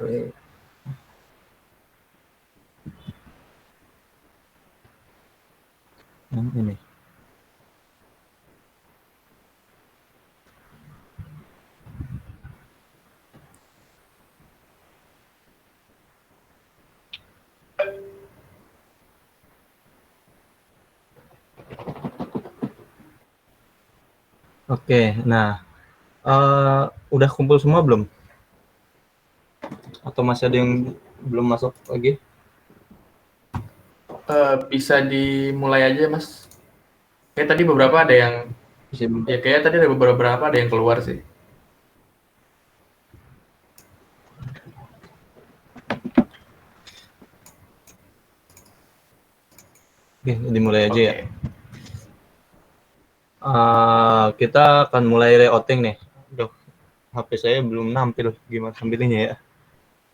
Android. Yang ini. Oke, nah udah kumpul semua belum? Atau masih ada yang belum masuk lagi? Bisa dimulai aja mas. Kayak tadi beberapa ada yang Bisa. kayak tadi ada beberapa ada yang keluar sih. Oke, dimulai aja ya. Oke. Kita akan mulai layouting nih. Aduh, HP saya belum nampil. Gimana tampilnya ya?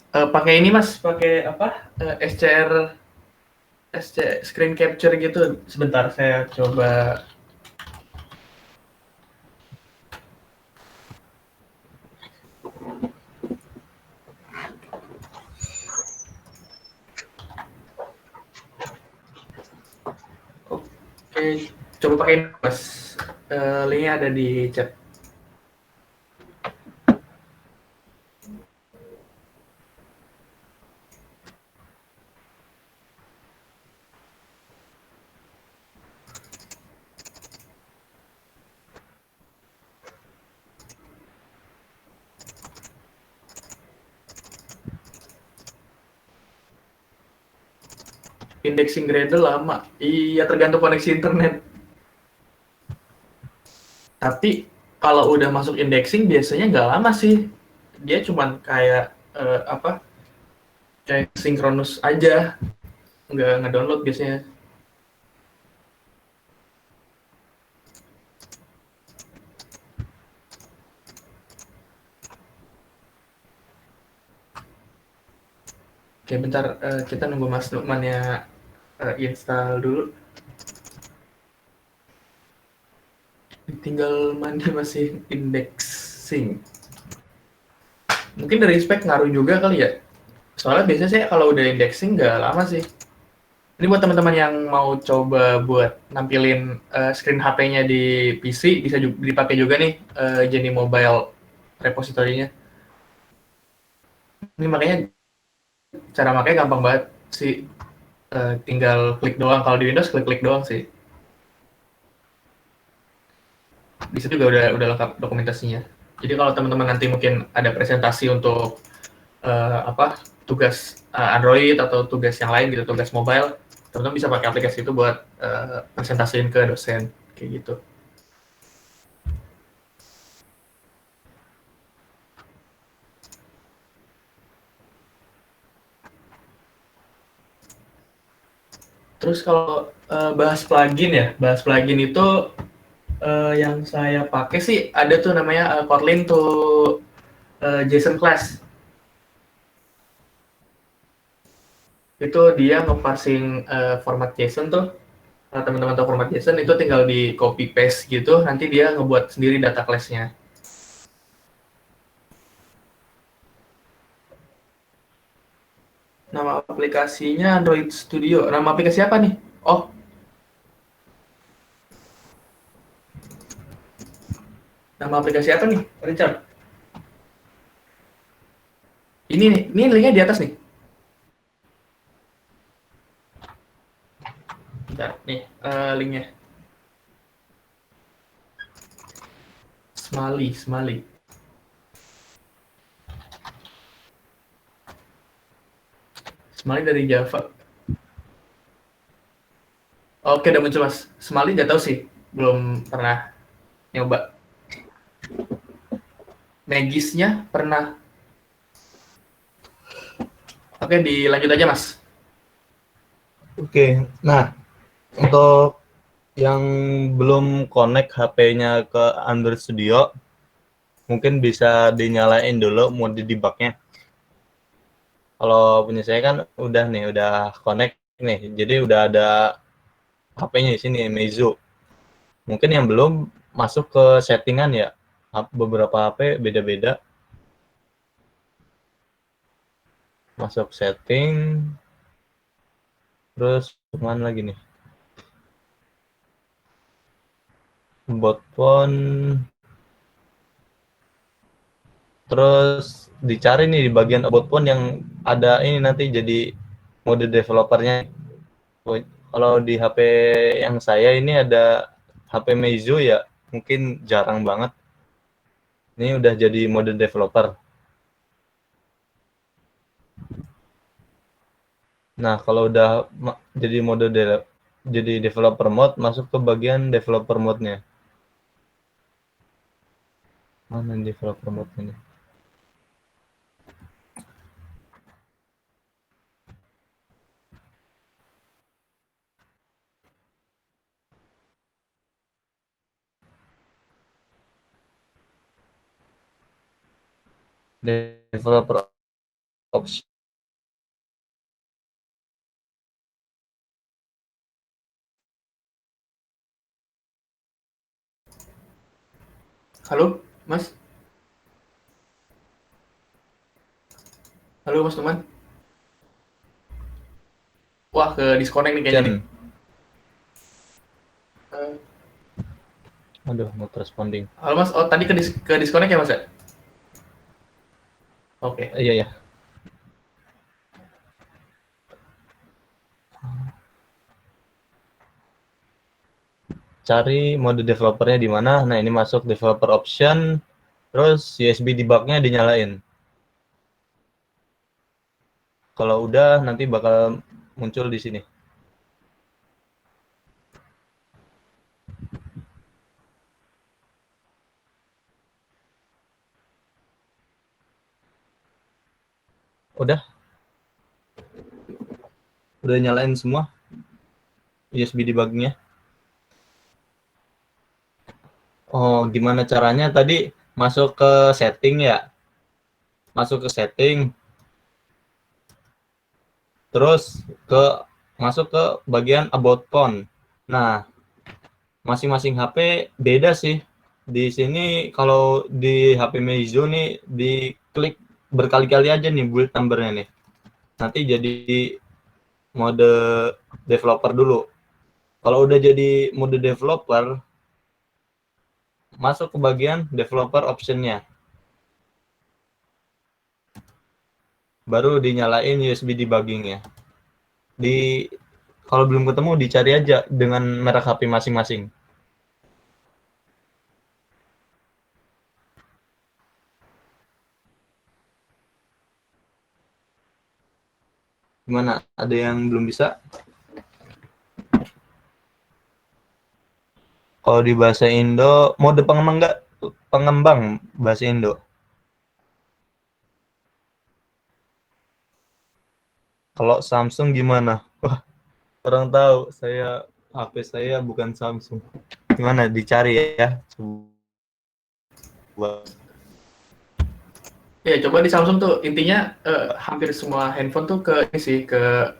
Pakai ini mas, pakai apa? SCR screen capture gitu. Sebentar saya coba. Oke, coba pakai ini mas. Linknya ada di chat. Indexing Gradle lama. Iya, tergantung koneksi internet. Tapi kalau udah masuk indexing biasanya nggak lama sih. Dia cuman kayak apa? Kayak sinkronus aja, nggak ngedownload biasanya. Oke, bentar, kita nunggu Mas Nukmannya install dulu. Tinggal mandi masih indexing. Mungkin dari spek ngaruh juga kali ya. Soalnya biasanya saya kalau udah indexing nggak lama sih. Ini buat teman-teman yang mau coba buat nampilin screen HP-nya di PC, bisa dipakai juga nih Jenny Mobile repository-nya. Ini makanya cara makanya gampang banget sih. Tinggal klik doang. Kalau di Windows klik-klik doang sih. Di situ juga udah lengkap dokumentasinya. Jadi kalau teman-teman nanti mungkin ada presentasi untuk apa tugas Android atau tugas yang lain gitu, tugas mobile, teman-teman bisa pakai aplikasi itu buat presentasiin ke dosen kayak gitu. Terus kalau bahas plugin itu yang saya pakai sih ada tuh namanya Kotlin tuh JSON class. Itu dia ngeparsing format JSON tuh. Kalau teman-teman tahu format JSON itu tinggal di copy paste gitu, nanti dia ngebuat sendiri data class-nya. Nama aplikasinya Android Studio. Nama aplikasi apa nih? Oh, nama aplikasi apa nih, Richard? Ini nih, ini linknya di atas nih. Bentar, nih linknya. Smally. Smally dari Java. Oke, udah muncul mas. Smally nggak tahu sih, belum pernah nyoba. Magisnya pernah. Oke, dilanjut aja mas. Oke, nah untuk yang belum connect HP-nya ke Android Studio, mungkin bisa dinyalain dulu mode debugnya. Kalau punya saya kan udah nih, udah connect nih, jadi udah ada HP-nya di sini, Meizu. Mungkin yang belum masuk ke settingan ya, beberapa HP beda-beda. Masuk setting. Terus kemana lagi nih? About phone. Terus dicari nih di bagian about phone yang ada ini nanti jadi mode developernya. Kalau di HP yang saya ini ada HP Meizu ya, mungkin jarang banget. Ini udah jadi mode developer. Nah, kalau udah jadi jadi developer mode, masuk ke bagian developer mode-nya. Mana developer mode-nya? Developer option. Halo, Mas? Halo, Mas teman? Wah, ke disconnect nih kayaknya nih. Aduh, not responding. Halo, Mas. Oh, tadi ke disconnect ya, Mas ya? Oke. Iya ya. Cari mode developernya di mana. Nah, ini masuk developer option. Terus USB debug-nya dinyalain. Kalau udah nanti bakal muncul di sini. Udah nyalain semua USB debug-nya. Oh, gimana caranya tadi masuk ke setting ya? Masuk ke setting. Terus masuk ke bagian about phone. Nah, masing-masing HP beda sih. Di sini kalau di HP Meizu nih diklik berkali-kali aja nih build number-nya nih. Nanti jadi mode developer dulu. Kalau udah jadi mode developer, masuk ke bagian developer option-nya. Baru dinyalain USB debugging-nya. Kalau belum ketemu dicari aja dengan merek HP masing-masing. Gimana? Ada yang belum bisa? Kalau di bahasa Indo, mode pengembang nggak? Pengembang bahasa Indo. Kalau Samsung gimana? Wah, orang tahu HP saya bukan Samsung. Gimana? Dicari ya. Coba. Ya, coba di Samsung tuh intinya hampir semua handphone tuh ke ini sih ke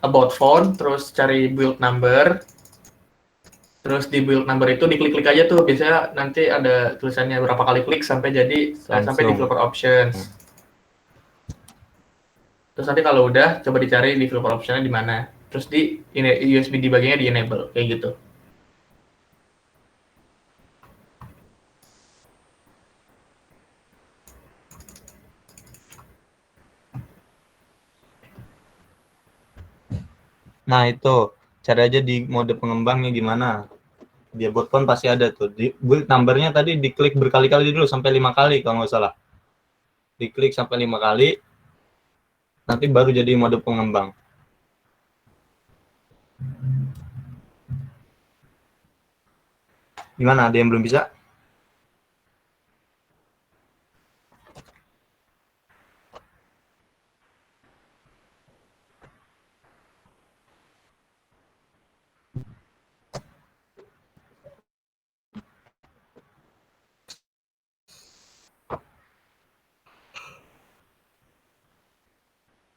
about phone, terus cari build number, terus di build number itu diklik-klik aja tuh, biasanya nanti ada tulisannya berapa kali klik sampai jadi sampai developer options. Terus nanti kalau udah coba dicari developer optionnya di mana, terus di USB debuggingnya di enable kayak gitu. Nah, itu cari aja di mode pengembangnya gimana. Di about phone pasti ada tuh. Di build numbernya tadi diklik berkali-kali dulu sampai 5 kali kalau nggak salah. Diklik sampai 5 kali, nanti baru jadi mode pengembang. Gimana? Ada yang belum bisa?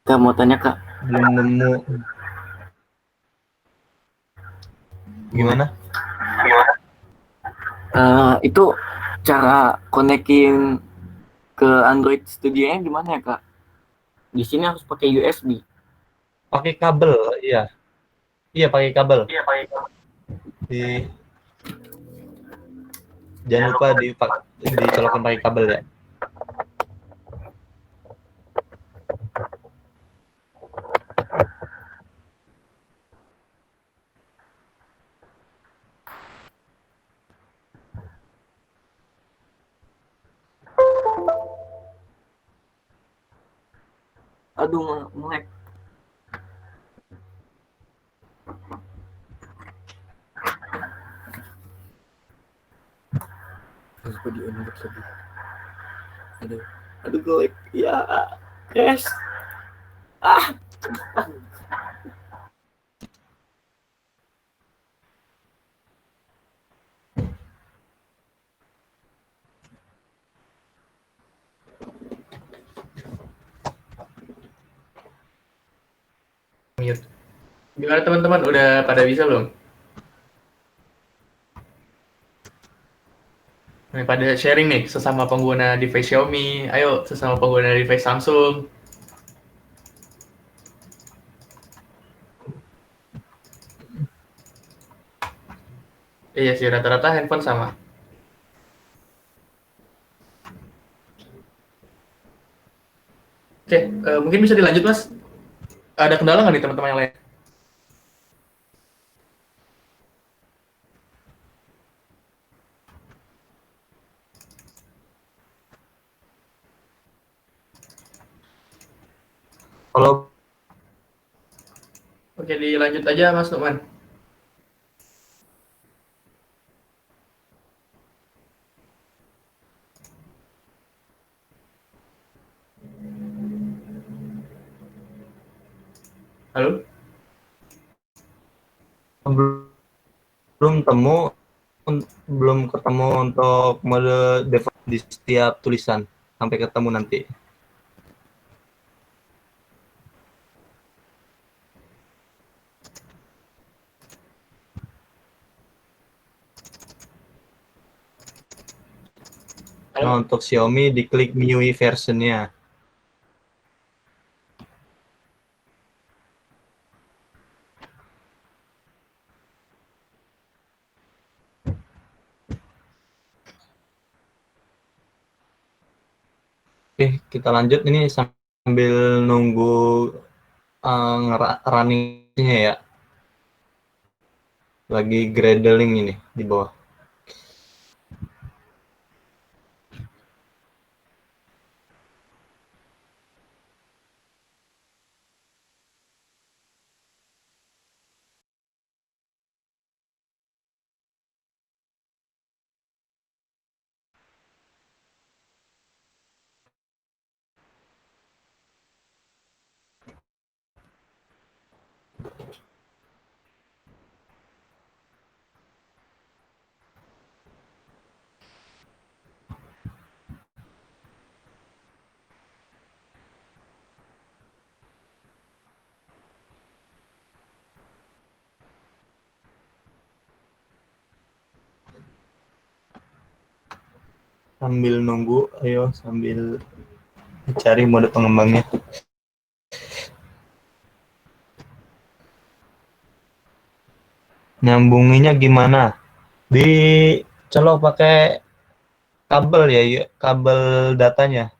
Kak mau tanya kak, Belum nemu. Gimana? itu cara konekin ke Android Studio-nya gimana ya kak? Di sini harus pakai USB. Pakai kabel, iya. Iya, pakai kabel. Di Jangan lupa dicolokin pakai kabel ya. Aduh, melek. Kenapa di unlock lagi? Aduh, gue. Ya, yes. Mute. Gimana teman-teman, udah pada bisa belum? Nih, pada sharing nih, sesama pengguna device Xiaomi, ayo sesama pengguna device Samsung. Iya sih, rata-rata handphone sama. Oke, mungkin bisa dilanjut mas. Ada kendala nggak nih teman-teman yang lain? Kalau Oke, dilanjut aja mas Nukman. Halo? belum temu belum ketemu untuk mode default di setiap tulisan sampai ketemu nanti. Nah, Halo? untuk Xiaomi diklik MIUI versionnya. Oke, kita lanjut ini sambil nunggu runningnya ya. Lagi gredeling ini di bawah. Sambil nunggu, ayo sambil cari mode pengembangnya. Nyambunginya gimana? Dicolok pakai kabel ya, kabel datanya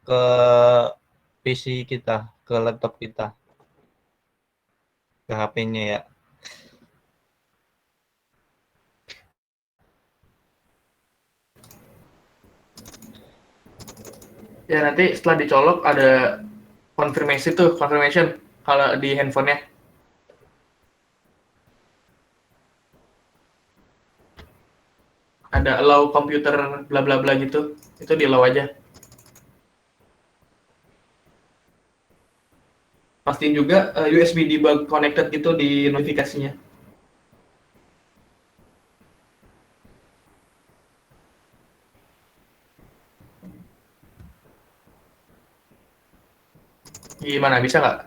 ke PC kita, ke laptop kita, ke HP-nya ya. Ya nanti setelah dicolok ada confirmation kalau di handphonenya. Ada allow computer bla bla bla gitu. Itu di allow aja. Pastiin juga USB debug connected gitu di notifikasinya. Gimana, bisa nggak?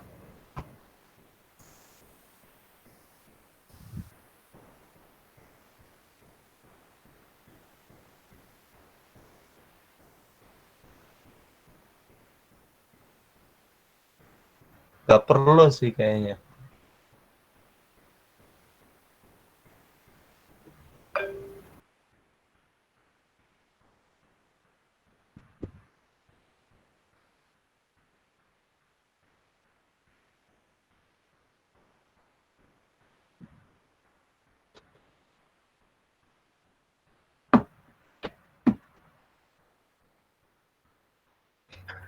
Gak perlu sih kayaknya.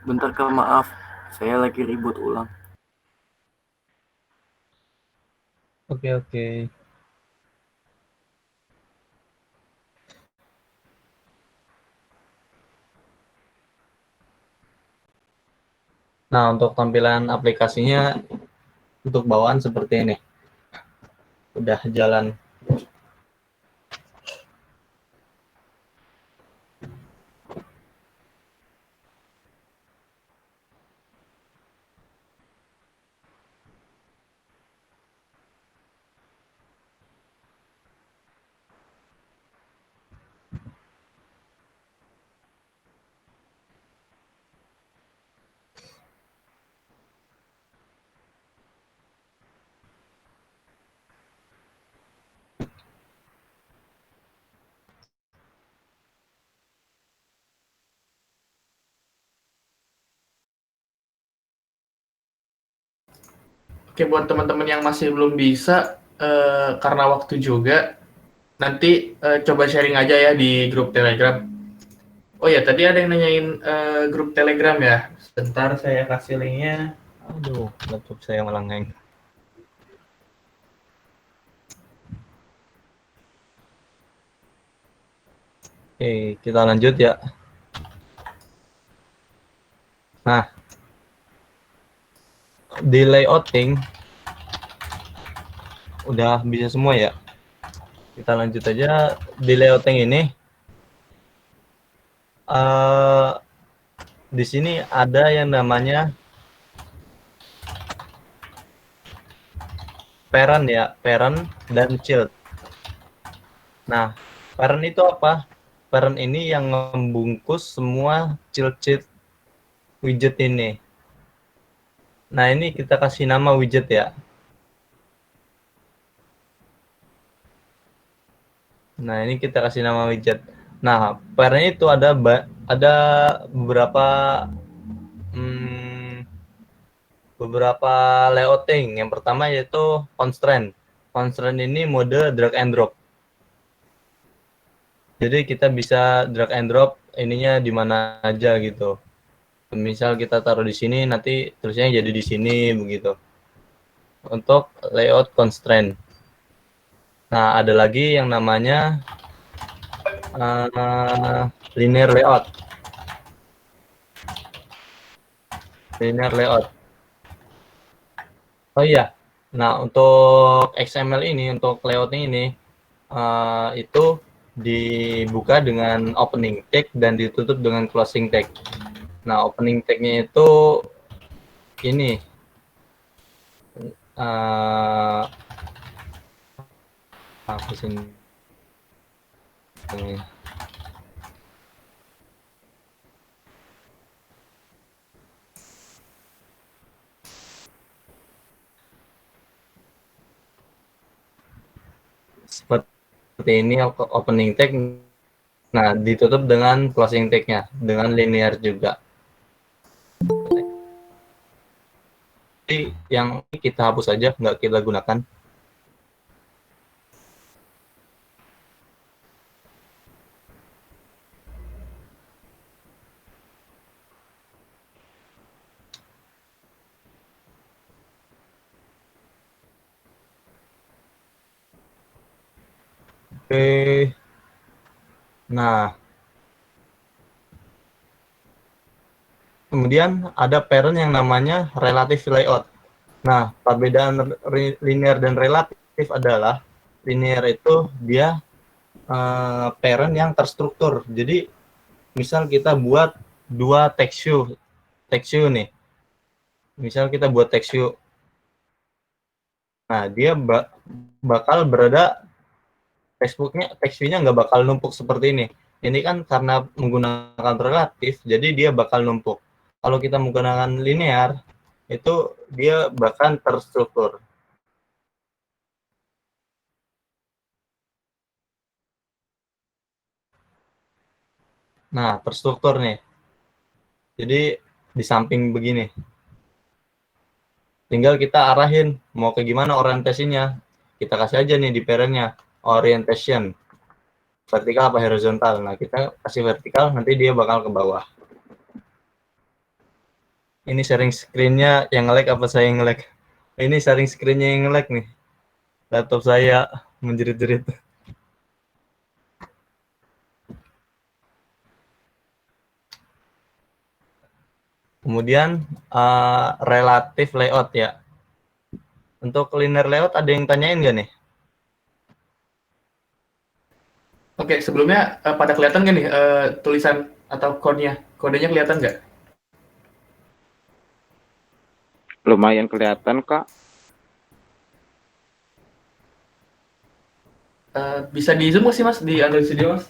Bentar Kak, maaf. Saya lagi ribut ulang. Oke. Nah, untuk tampilan aplikasinya untuk bawaan seperti ini. Udah jalan. Oke, buat teman-teman yang masih belum bisa, karena waktu juga, nanti coba sharing aja ya di grup Telegram. Oh ya, tadi ada yang nanyain grup Telegram ya. Sebentar saya kasih linknya. Aduh, laptop saya malah hang. Oke, kita lanjut ya. Nah, di layouting udah bisa semua ya. Kita lanjut aja di layouting ini. Di sini ada yang namanya parent ya, parent dan child. Nah, parent itu apa? Parent ini yang membungkus semua child widget ini. Nah, ini kita kasih nama widget ya. Nah, ini kita kasih nama widget. Nah, parent itu ada beberapa beberapa layouting. Yang pertama yaitu constraint. Constraint ini mode drag and drop. Jadi kita bisa drag and drop ininya di mana aja gitu. Misal kita taruh di sini, nanti tulisannya jadi di sini begitu. Untuk layout constraint. Nah, ada lagi yang namanya linear layout. Linear layout. Oh iya. Nah, untuk XML ini, untuk layoutnya ini, itu dibuka dengan opening tag dan ditutup dengan closing tag. Nah, opening tag-nya itu ini apa sih ini? Seperti ini opening tag. Nah, ditutup dengan closing tag-nya dengan linear juga. Jadi yang kita hapus aja, nggak kita gunakan. Oke. Nah, kemudian ada parent yang namanya relative layout. Nah, perbedaan linear dan relatif adalah linear itu dia parent yang terstruktur. Jadi, misal kita buat dua text view nih. Misal kita buat text view. Nah, dia bakal berada text view-nya nggak bakal numpuk seperti ini. Ini kan karena menggunakan relatif, jadi dia bakal numpuk. Kalau kita menggunakan linear, itu dia bahkan terstruktur. Nah, terstruktur nih. Jadi di samping begini. Tinggal kita arahin mau ke gimana orientasinya. Kita kasih aja nih di parentnya orientation. Vertikal apa horizontal. Nah, kita kasih vertikal, nanti dia bakal ke bawah. Ini sharing screen-nya yang nge-lag apa saya yang nge-lag? Ini sharing screen-nya yang nge-lag nih. Laptop saya menjerit-jerit. Kemudian relatif layout ya. Untuk linear layout ada yang tanyain nggak nih? Oke, sebelumnya pada kelihatan nggak nih tulisan atau code-nya? Kodenya kelihatan nggak? Lumayan kelihatan, Kak. Bisa di zoom nggak sih mas di Android Studio mas?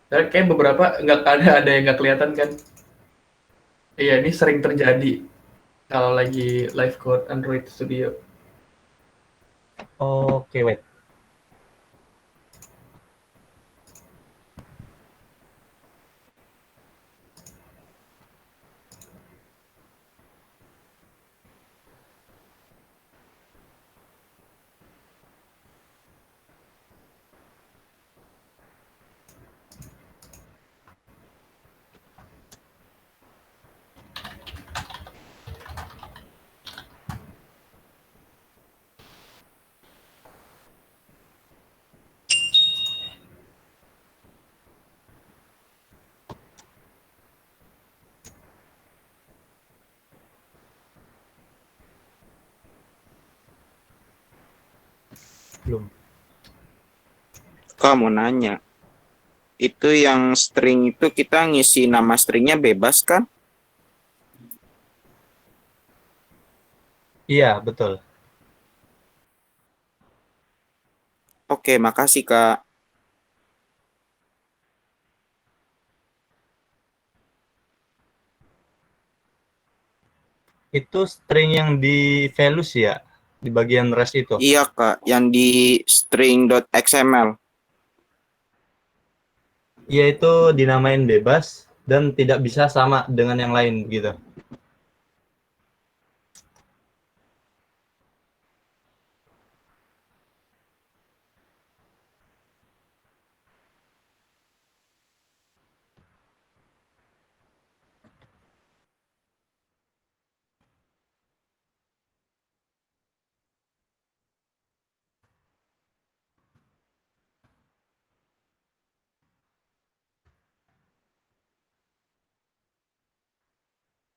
Kayak beberapa nggak ada yang nggak kelihatan kan? Iya, ini sering terjadi kalau lagi live code Android Studio. Oke, wait. Belum. Kak mau nanya, itu yang string itu kita ngisi nama stringnya bebas kan? Iya, betul. Oke, makasih Kak. Itu string yang di values ya, di bagian rest itu. Iya Kak, yang di string.xml. Iya, itu dinamain bebas dan tidak bisa sama dengan yang lain gitu.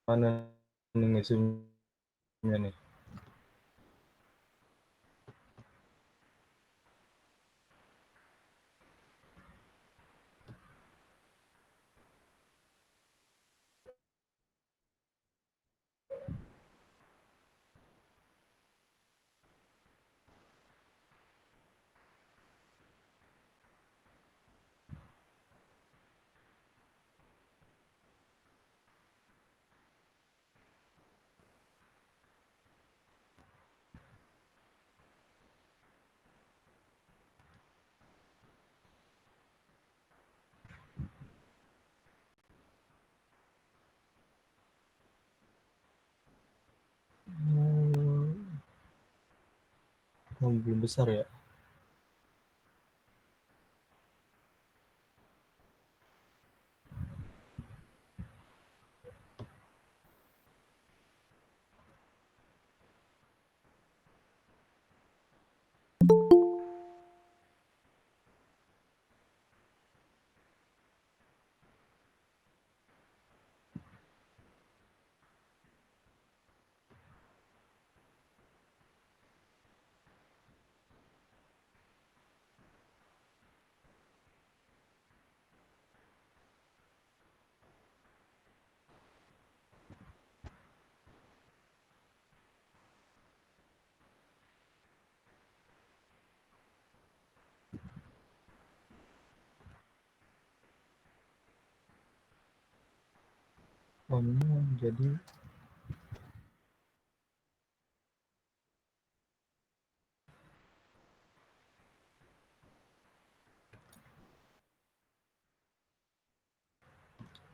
Mana nih zoom-nya nih? Oh, belum besar ya. Oh, jadi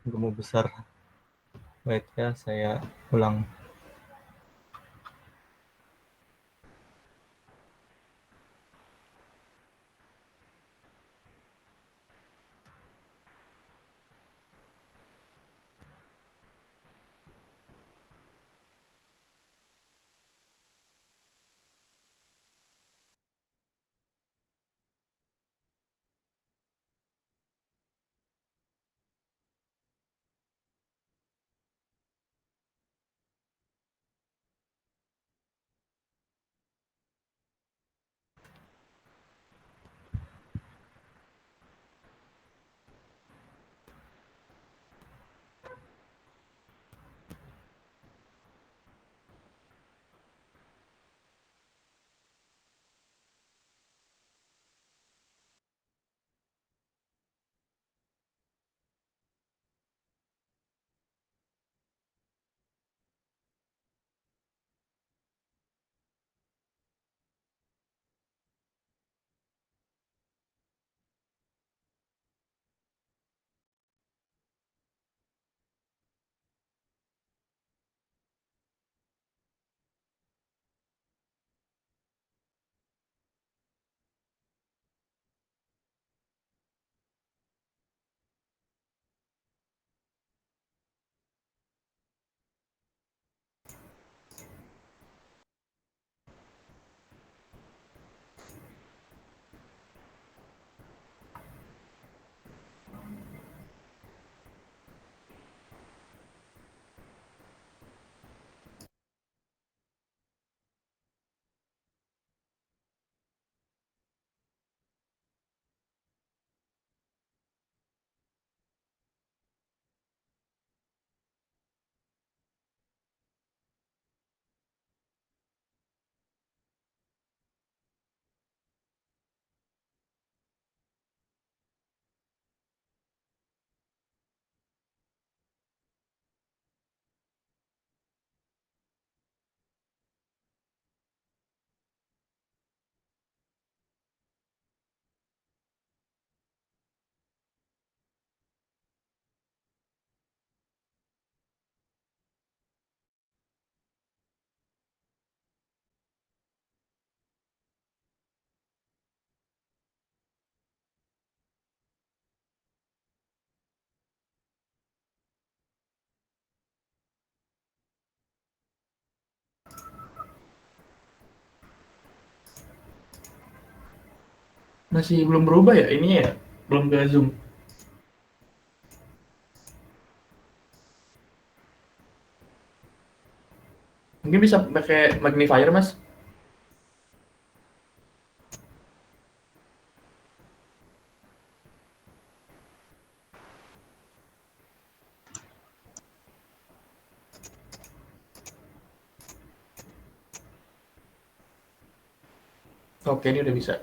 gemuk besar. Wait ya, saya ulang. Masih belum berubah ya ini ya? Belum ke zoom. Mungkin bisa pakai magnifier, Mas. Oke, ini udah bisa.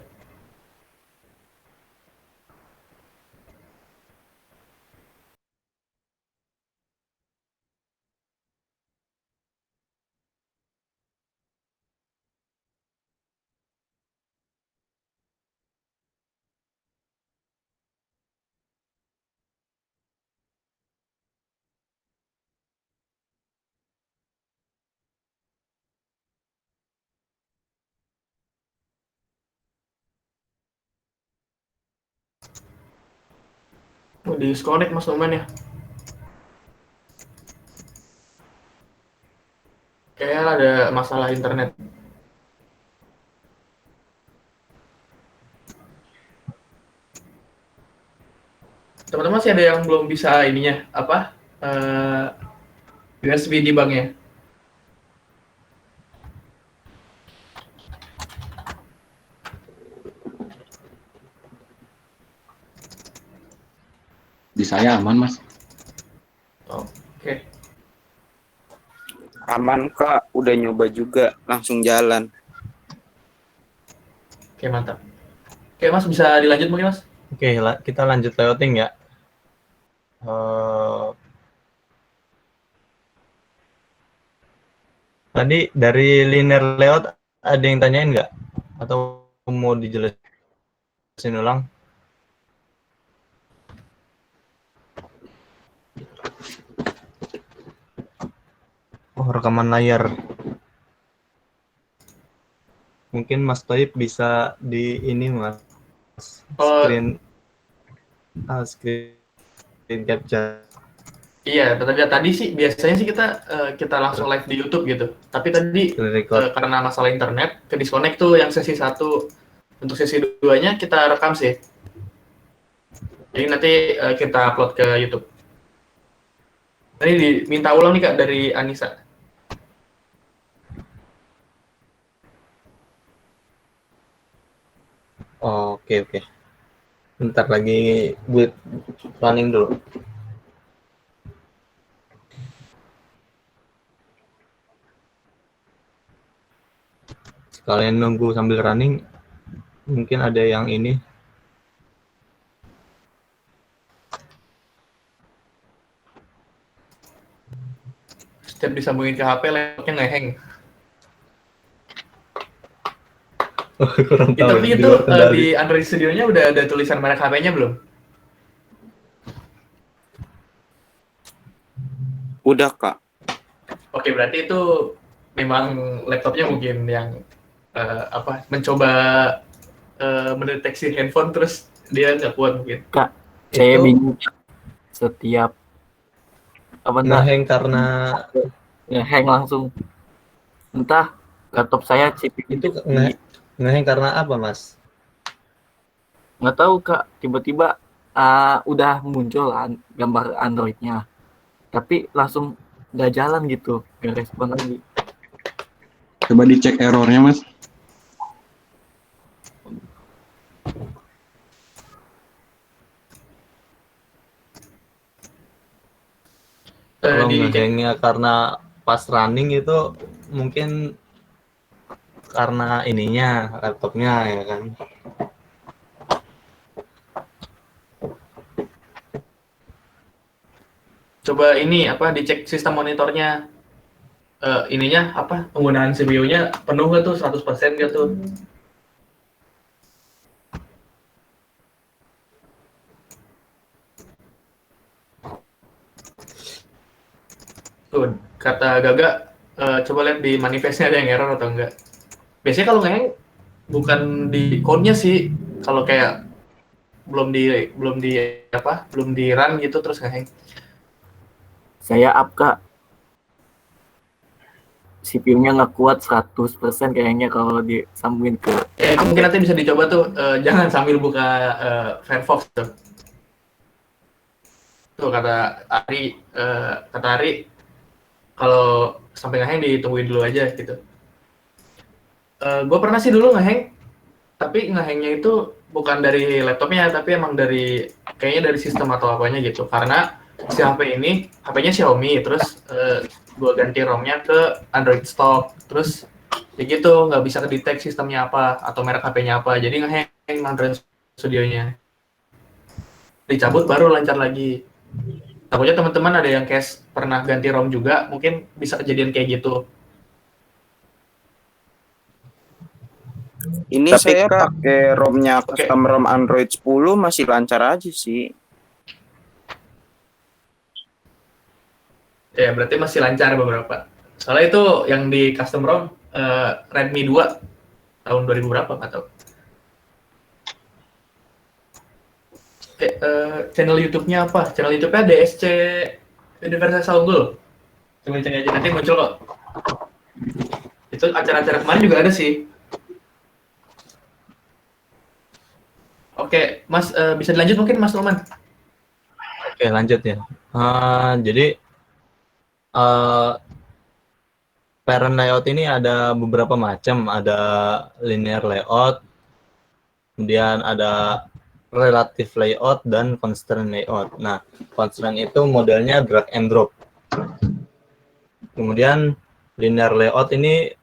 Oh, disconnect Mas Nomen ya. Kayaknya ada masalah internet. Teman-teman masih ada yang belum bisa ininya apa? USB debugnya. Di saya aman, Mas. Oke. Aman Kak, udah nyoba juga, langsung jalan. Oke, mantap. Oke, Mas bisa dilanjut mungkin, Mas? Oke, kita lanjut layouting ya. Tadi dari linear layout ada yang tanyain nggak? Atau mau dijelasin ulang? rekaman layar. Mungkin Mas Toib bisa di ini Mas Oh, screen screen capture. iya, tadi sih biasanya sih kita langsung live di YouTube gitu. Tapi tadi Screen record. karena masalah internet ke disconnect tuh yang sesi 1. Untuk sesi 2-nya kita rekam sih. Jadi nanti kita upload ke YouTube. Ini diminta ulang nih Kak dari Anissa. Oke, oke. Bentar lagi buat running dulu. Sekalian nunggu sambil running, mungkin ada yang ini. Setiap disambungin ke HP, laptopnya nge-hang. Kurang tahu Tapi ya, di itu luar kendali. di Android Studio-nya udah ada tulisan merek HP-nya belum? Udah, Kak. Oke, berarti itu memang laptopnya mungkin yang mencoba mendeteksi handphone terus dia nggak kuat mungkin. Kak, saya Itu bingung setiap ngehang karena nge-hang langsung. Entah laptop saya itu CPU-nya ngehang karena apa, Mas? nggak tahu Kak, tiba-tiba udah muncul gambar Android-nya, tapi langsung nggak jalan gitu, nggak respon lagi. Coba dicek errornya, Mas. Kalau Dicek. ngehangnya karena pas running itu mungkin karena ininya laptopnya ya kan. Coba ini dicek sistem monitornya. Ininya penggunaan CPU-nya penuh nggak tuh 100% nggak tuh? Tuh, kata Gaga, coba lihat di manifestnya ada yang error atau enggak. Biasanya kalau nge-hang bukan di code-nya sih, kalau kayak belum di run gitu terus nge-hang. Saya up Kak, CPU-nya nggak kuat 100% kayaknya kalau disambungin ke Itu mungkin nanti bisa dicoba tuh, jangan sambil buka Firefox tuh. Tuh kata Ari kalau sampai nge-hang ditungguin dulu aja gitu. Gue pernah sih dulu nge-hang, tapi nge-hangnya itu bukan dari laptopnya, tapi emang kayaknya dari sistem atau apanya gitu. Karena si HP-nya Xiaomi, terus gue ganti ROM-nya ke Android stock, terus ya gitu nggak bisa kedetek sistemnya apa atau merek HP-nya apa, jadi nge-hang Android Studio-nya. Dicabut baru lancar lagi. Takutnya teman-teman ada yang case pernah ganti ROM juga, mungkin bisa kejadian kayak gitu. Ini Tapi, saya Kak, pakai ROM-nya Oke. custom ROM Android 10 masih lancar aja sih. Ya berarti masih lancar beberapa. Soalnya itu yang di custom ROM Redmi 2 tahun 2000 berapa nggak tahu. Channel YouTube-nya apa? Channel YouTube-nya DSC Universal Unggul. Coba cek aja nanti muncul kok. Itu acara-acara kemarin juga ada sih. Oke, Mas bisa dilanjut mungkin Mas Roman. Oke, lanjut ya. Jadi parent layout ini ada beberapa macam, ada linear layout, kemudian ada relative layout dan constraint layout. Nah, constraint itu modelnya drag and drop. Kemudian linear layout ini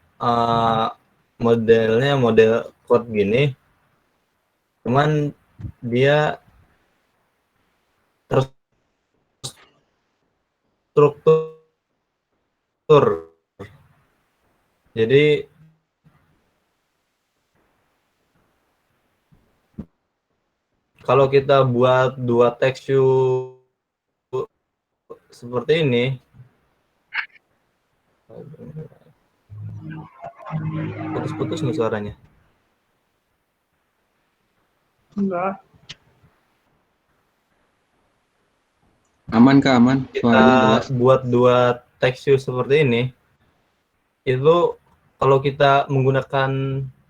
modelnya model code gini, cuman dia terstruktur. Jadi kalau kita buat dua text view seperti ini, putus-putus nih suaranya. Enggak. Aman Kak, aman. Suaranya Kita jelas. buat dua text view seperti ini, itu kalau kita menggunakan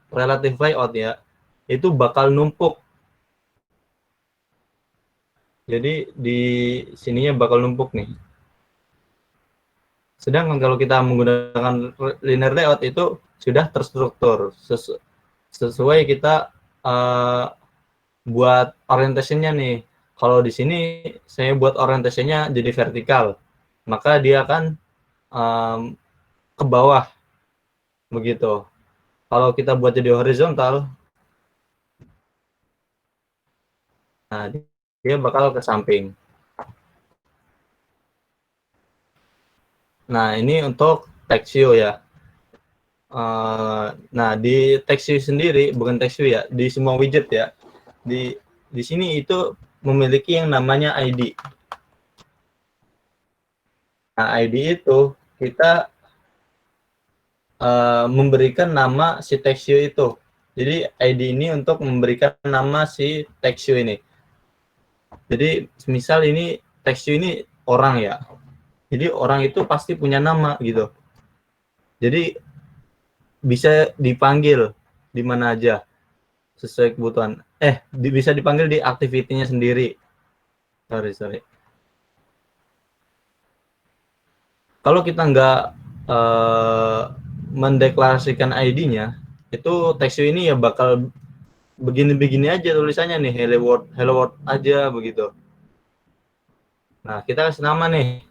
relative layout ya, itu bakal numpuk. Jadi di sininya bakal numpuk nih. Sedangkan kalau kita menggunakan linear layout itu sudah terstruktur sesuai kita buat orientasinya nih. Kalau di sini saya buat orientasinya jadi vertikal, maka dia akan ke bawah begitu. Kalau kita buat jadi horizontal, nah dia bakal ke samping. Nah ini untuk text view ya. Nah di text view sendiri, bukan text view ya, di semua widget ya, di sini itu memiliki yang namanya ID. Nah ID itu kita memberikan nama si text view itu. Jadi ID ini untuk memberikan nama si text view ini. Jadi misal ini text view ini orang ya. Jadi orang itu pasti punya nama gitu. Jadi bisa dipanggil di mana aja sesuai kebutuhan. Bisa dipanggil di activity-nya sendiri. Sorry. Kalau kita nggak mendeklarasikan ID-nya, itu text view ini ya bakal begini-begini aja tulisannya nih, hello world aja begitu. Nah, kita kasih nama nih,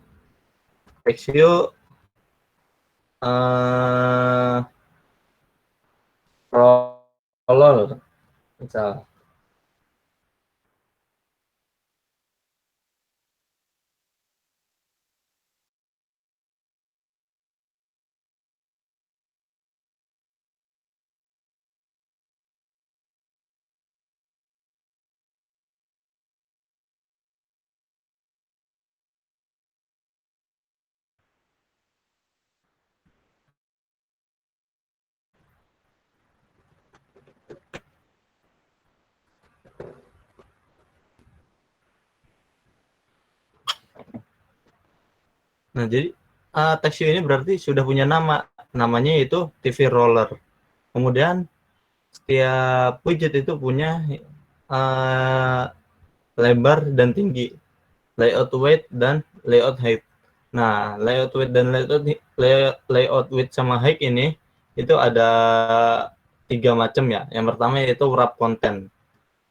text view prolol misal. Nah, jadi text view ini berarti sudah punya nama. Namanya itu TV roller. Kemudian setiap widget itu punya lebar dan tinggi, layout weight dan layout height. Nah, layout weight dan layout width sama height ini itu ada 3 macam ya. Yang pertama yaitu wrap content.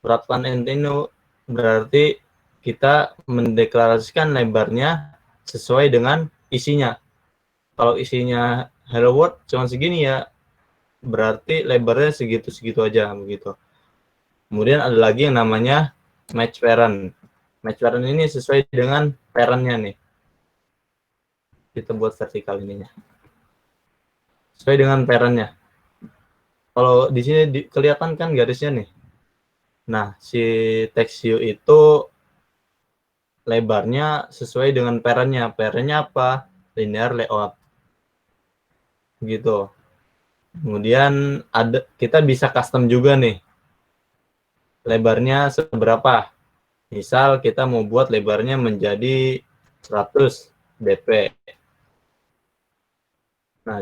Wrap content ini berarti kita mendeklarasikan lebarnya sesuai dengan isinya. Kalau isinya hello world cuma segini ya, berarti lebarnya segitu-segitu aja begitu. Kemudian ada lagi yang namanya match parent. Match parent ini sesuai dengan parentnya nih. Kita buat vertikal ininya. Sesuai dengan parentnya. Kalau di sini kelihatan kan garisnya nih. Nah, si text view itu lebarnya sesuai dengan parentnya. Parentnya apa? Linear layout. Gitu. Kemudian kita bisa custom juga nih. Lebarnya seberapa? Misal kita mau buat lebarnya menjadi 100 dp. Nah,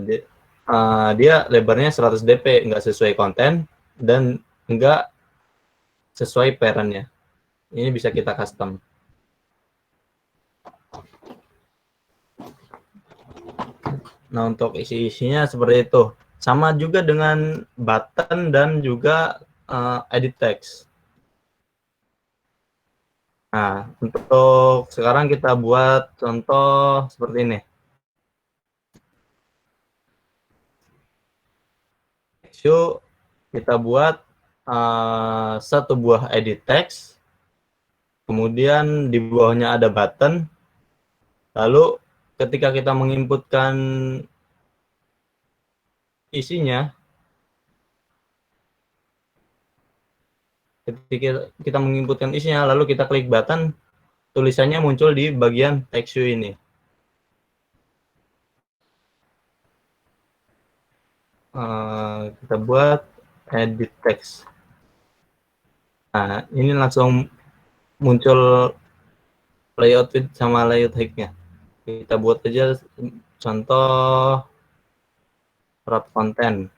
dia lebarnya 100 dp, nggak sesuai konten dan nggak sesuai parentnya. Ini bisa kita custom. Nah, untuk isi-isinya seperti itu. Sama juga dengan button dan juga edit text. Nah, untuk sekarang kita buat contoh seperti ini. So, kita buat satu buah edit text, kemudian di bawahnya ada button, lalu ketika kita menginputkan isinya, lalu kita klik button, tulisannya muncul di bagian text view ini. kita buat edit text. Nah, ini langsung muncul layout width sama layout height-nya. Kita buat aja contoh wrap content.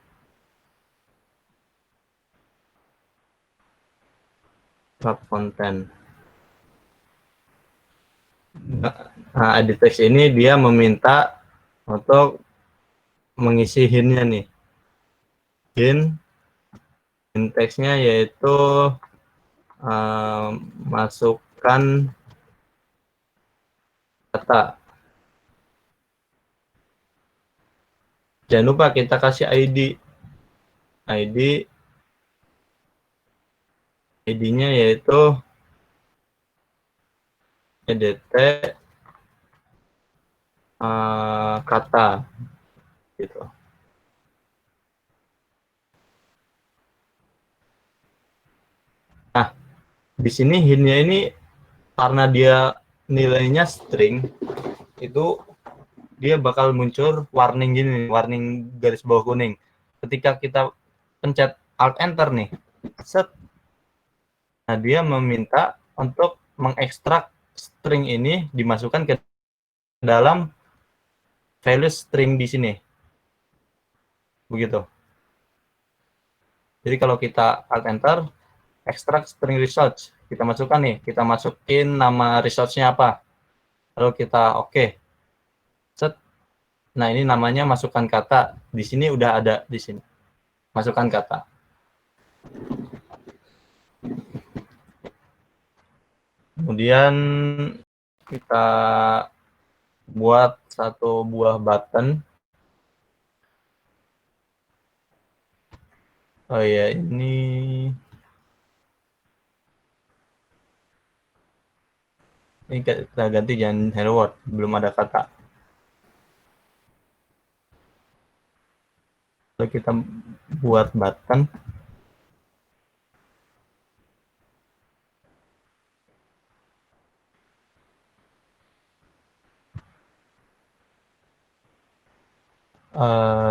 Wrap content. Nah, edit text ini dia meminta untuk mengisi hint-nya nih. Hint text-nya yaitu masukkan kata. Jangan lupa kita kasih ID. ID-nya yaitu EDT kata gitu. Nah, di sini hint-nya ini karena dia nilainya string, itu dia bakal muncul warning gini, warning garis bawah kuning. Ketika kita pencet Alt Enter nih, set. Nah, dia meminta untuk mengekstrak string ini dimasukkan ke dalam value string di sini. Begitu. Jadi kalau kita Alt Enter, extract string results, kita masukkan nih, kita masukin nama results-nya apa. Lalu kita oke. Set. Nah, ini namanya masukkan kata. Di sini udah ada di sini. Masukkan kata. Kemudian kita buat satu buah button. Oh ya, ini kita ganti jangan hello world, belum ada kata. Lalu kita buat button.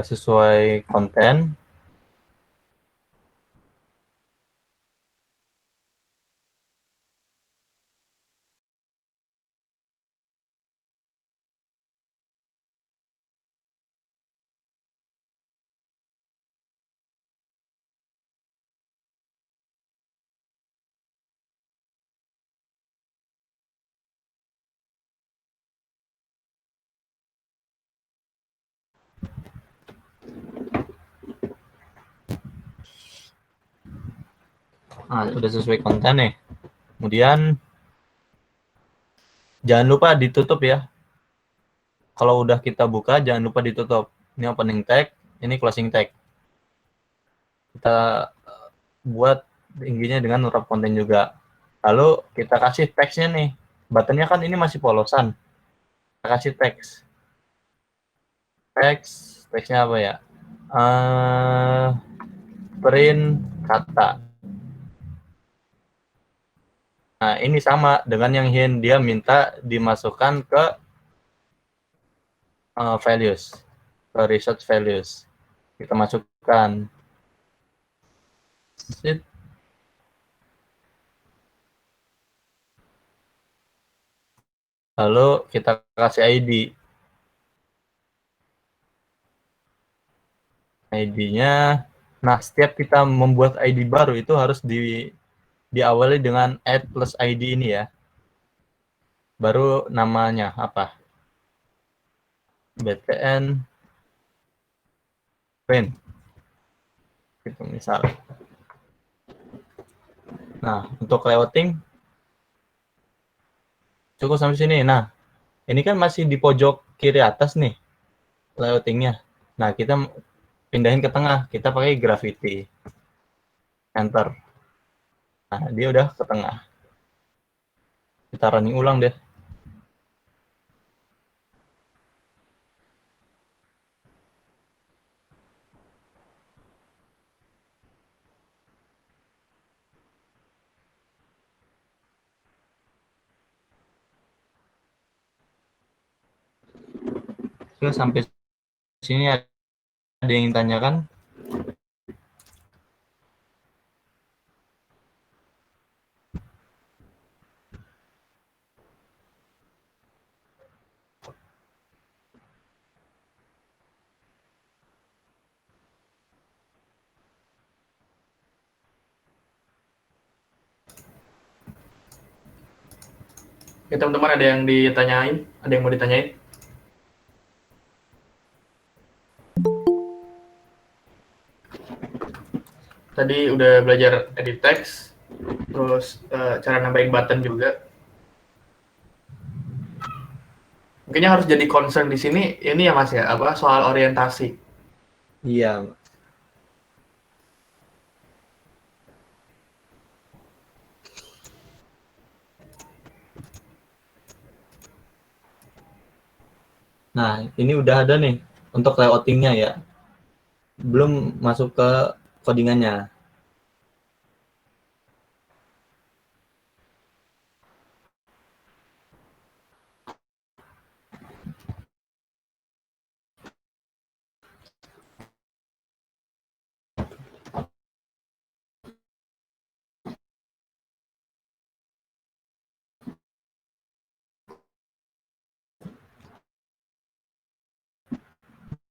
Sesuai konten. Nah, udah sesuai konten nih. Kemudian jangan lupa ditutup ya. Kalau udah kita buka, jangan lupa ditutup. Ini opening tag, ini closing tag. Kita buat tingginya dengan wrap konten juga. Lalu kita kasih teksnya nih. Buttonnya kan ini masih polosan. Kita kasih teks. Teksnya apa ya? Print kata. Nah, ini sama dengan yang hint, dia minta dimasukkan ke values, ke research values. Kita masukkan. Sit. Lalu kita kasih ID. ID-nya, nah setiap kita membuat ID baru itu harus diawali dengan add plus ID ini ya. Baru namanya apa? BTN print. Gitu misal. Nah, untuk layouting cukup sampai sini. Nah, ini kan masih di pojok kiri atas nih layoutingnya. Nah, kita pindahin ke tengah. Kita pakai Gravity. Enter. Nah, dia udah ke tengah. Kita running ulang deh. Oke, sampai sini ada yang tanyakan? Oke, teman-teman ada yang ditanyain? Ada yang mau ditanyain? Tadi udah belajar edit text, terus cara nambahin button juga. Mungkin yang harus jadi concern di sini ini ya Mas ya, apa soal orientasi. Iya. Nah, ini udah ada nih untuk layoutingnya ya. Belum masuk ke codingannya.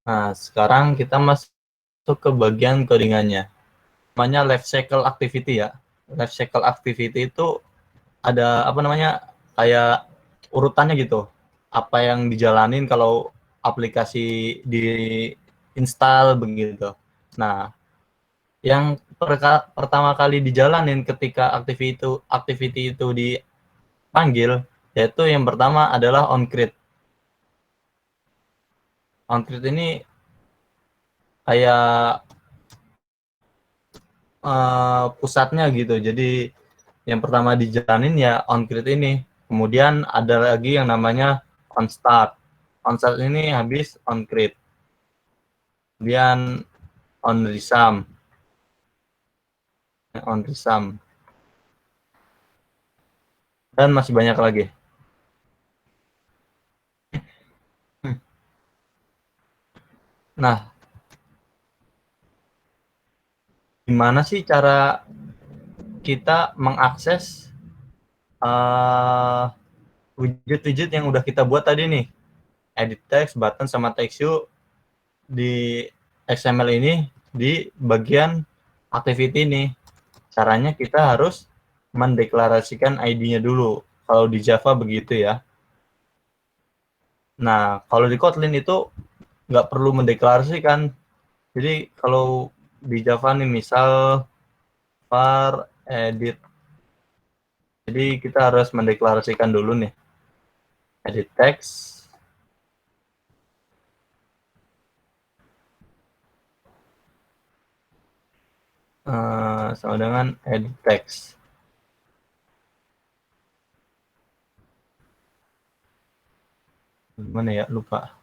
Nah, sekarang kita masuk ke bagian codingannya. Namanya life cycle activity ya. Life cycle activity itu ada apa namanya kayak urutannya gitu. Apa yang dijalanin kalau aplikasi di install begitu. Nah, yang pertama kali dijalanin ketika activity itu dipanggil, yaitu yang pertama adalah onCreate. OnCreate ini kayak pusatnya gitu. Jadi yang pertama dijalanin ya onCreate ini. Kemudian ada lagi yang namanya onStart. OnStart ini habis onCreate. Kemudian onResum. OnResum. Dan masih banyak lagi. Nah, gimana sih cara kita mengakses widget-widget yang udah kita buat tadi nih? Edit text, button, sama text view di XML ini di bagian activity ini. Caranya kita harus mendeklarasikan ID-nya dulu. Kalau di Java begitu ya. Nah, kalau di Kotlin itu nggak perlu mendeklarasikan. Jadi kalau di Java nih misal var edit. Jadi kita harus mendeklarasikan dulu nih. Edit text. Sama dengan edit text. Gimana ya? Lupa.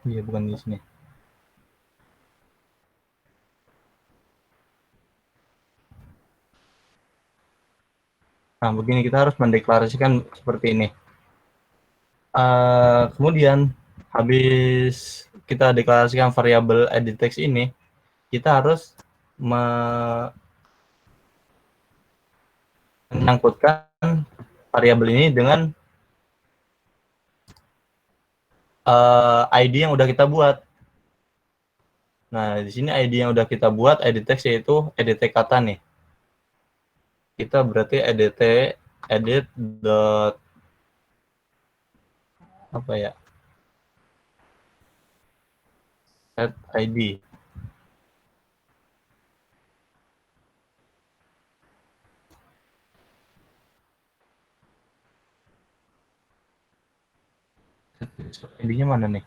Iya, bukan di sini. Nah, begini kita harus mendeklarasikan seperti ini. Kemudian habis kita deklarasikan variabel edit text ini, kita harus menyangkutkan variabel ini dengan ID yang udah kita buat. Nah, di sini ID yang udah kita buat, edit text yaitu edit kata nih. Kita berarti edit dot apa ya? Set ID. ID-nya mana nih?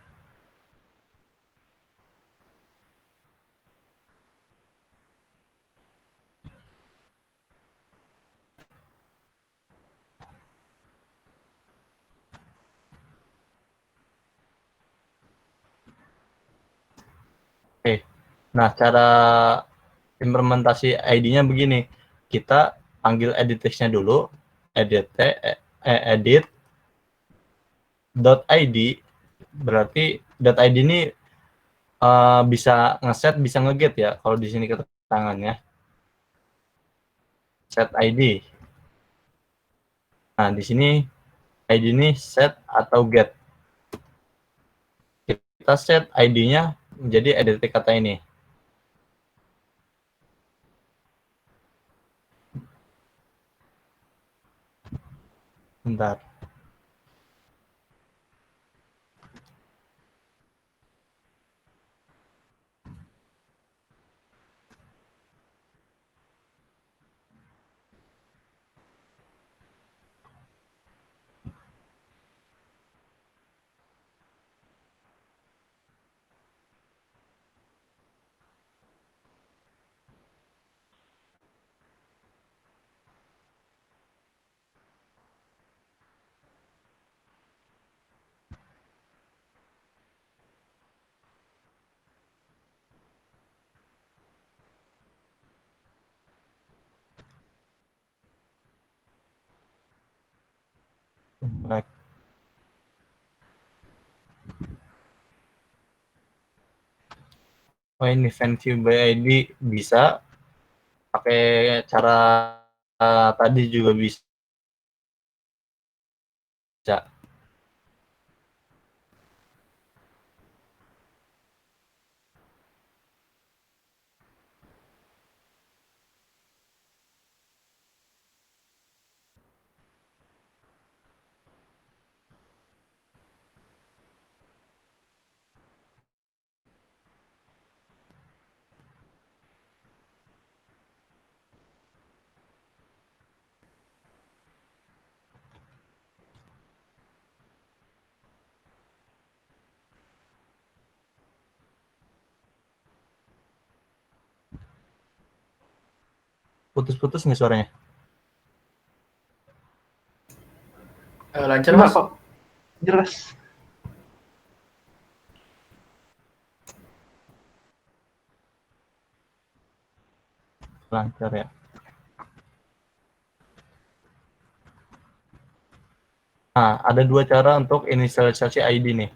Oke. Nah, cara implementasi ID-nya begini. Kita panggil edit text-nya dulu, edit .id, berarti .id ini bisa ngeset, bisa ngeget ya. Kalau di sini keterangannya set ID. Nah, di sini ID ini set atau get. Kita set ID-nya menjadi edit kata ini. Bentar. Baik. Oh, ini fan view by ID bisa pakai cara tadi juga bisa. Putus-putus nggak suaranya? Lancar Mas. Kok jelas. Lancar ya. Nah, ada dua cara untuk inisialisasi ID nih.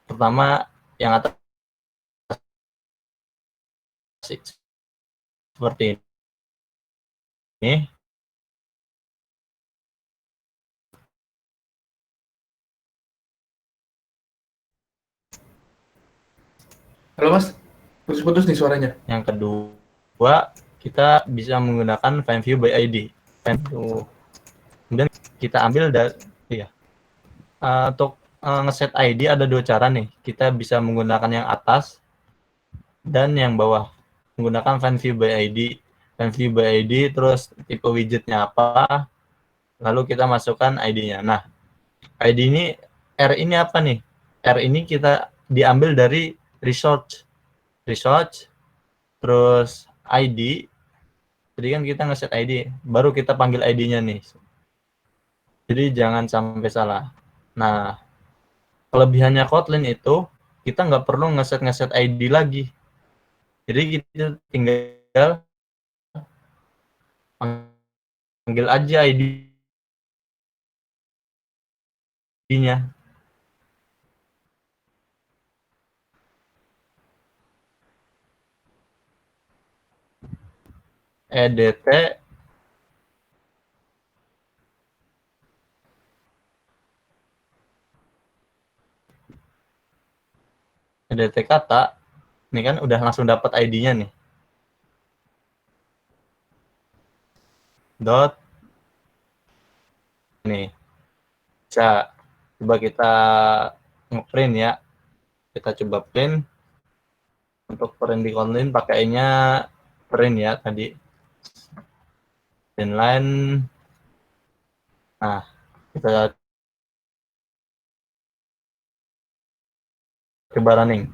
Pertama, yang atas seperti ini. Halo Mas, putus-putus nih suaranya. Yang kedua, kita bisa menggunakan fan view by ID. Kemudian kita ambil dari ya. Untuk ngeset ID ada dua cara nih. Kita bisa menggunakan yang atas dan yang bawah. Menggunakan fan view by ID. Fan view by ID, terus tipe widgetnya apa, lalu kita masukkan ID-nya. Nah, ID ini, R ini apa nih? R ini kita diambil dari resource, terus ID. Jadi kan kita ngeset ID, baru kita panggil ID-nya nih. Jadi jangan sampai salah. Nah, kelebihannya Kotlin itu kita nggak perlu ngeset ID lagi. Jadi kita tinggal panggil aja ID-nya. EDT kata, ini kan udah langsung dapat ID-nya nih. Dot, nih, bisa coba kita ngeprint ya. Kita coba print. Untuk print di Kotlin pakainya print ya tadi. Inline. Nah, kita Coba running.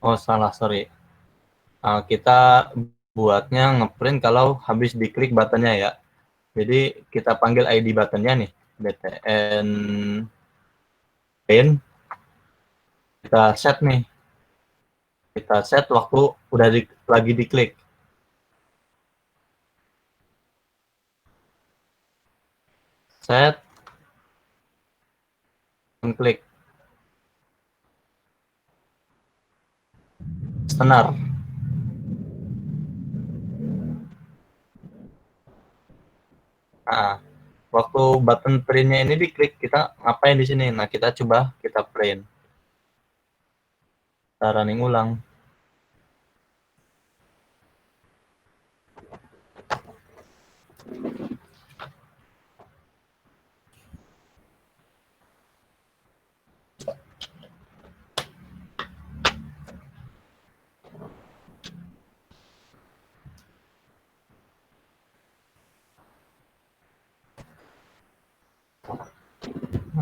Oh salah, sorry. Kita buatnya ngeprint kalau habis diklik buttonnya ya. Jadi kita panggil ID buttonnya nih, btn print. Kita set nih. Kita set waktu udah lagi diklik. Set, klik. Senar. Nah, waktu button printnya ini diklik, kita ngapain di sini? Nah, kita coba kita print. Kita running ulang.